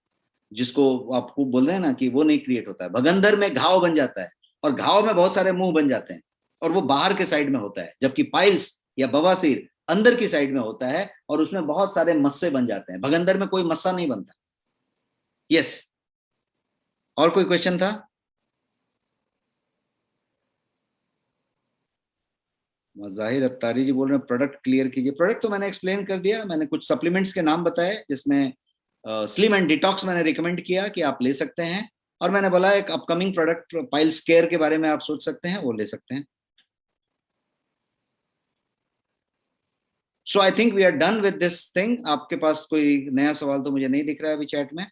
जिसको आपको बोल रहे हैं ना कि वो नहीं क्रिएट होता है। भगंदर में घाव बन जाता है, और घाव में बहुत सारे मुंह बन जाते हैं, और वो बाहर के साइड में होता है, जबकि पाइल्स या बवासीर अंदर की साइड में होता है, और उसमें बहुत सारे मस्से बन जाते हैं। भगंदर में कोई मस्सा नहीं बनता। यस, और कोई क्वेश्चन था? जाहिर अत्तारी जी बोल रहे हैं प्रोडक्ट क्लियर कीजिए। प्रोडक्ट तो मैंने एक्सप्लेन कर दिया। मैंने कुछ सप्लीमेंट्स के नाम बताए, जिसमें स्लिम एंड डिटॉक्स मैंने रिकमेंड किया कि आप ले सकते हैं, और मैंने बोला एक अपकमिंग प्रोडक्ट पाइल्स केयर के बारे में आप सोच सकते हैं, वो ले सकते हैं। So I think we are done with this thing. आपके पास कोई नया सवाल तो मुझे नहीं दिख रहा है अभी चैट में।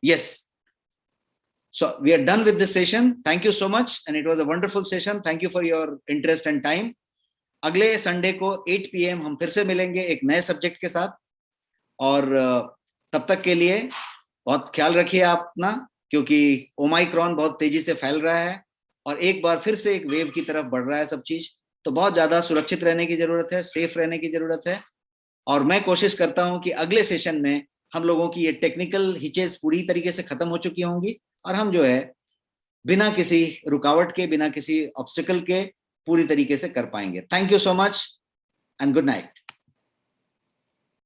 Yes, so we are done with this session. Thank you so much, and it was a wonderful session. Thank you for your interest and time. अगले संडे को 8 PM हम फिर से मिलेंगे एक नए सब्जेक्ट के साथ, और तब तक के लिए बहुत ख्याल रखिए आप अपना, क्योंकि ओमाइक्रॉन बहुत तेजी से फैल रहा है, और एक बार फिर से एक वेव की तरफ बढ़ रहा है सब चीज। तो बहुत ज्यादा सुरक्षित रहने की जरूरत है, सेफ रहने की जरूरत है। और मैं कोशिश करता हूं कि अगले सेशन में हम लोगों की ये टेक्निकल हिचेस पूरी तरीके से खत्म हो चुकी होंगी, और हम जो है बिना किसी रुकावट के, बिना किसी ऑब्स्टिकल के पूरी तरीके से कर पाएंगे। Thank you so much and good night.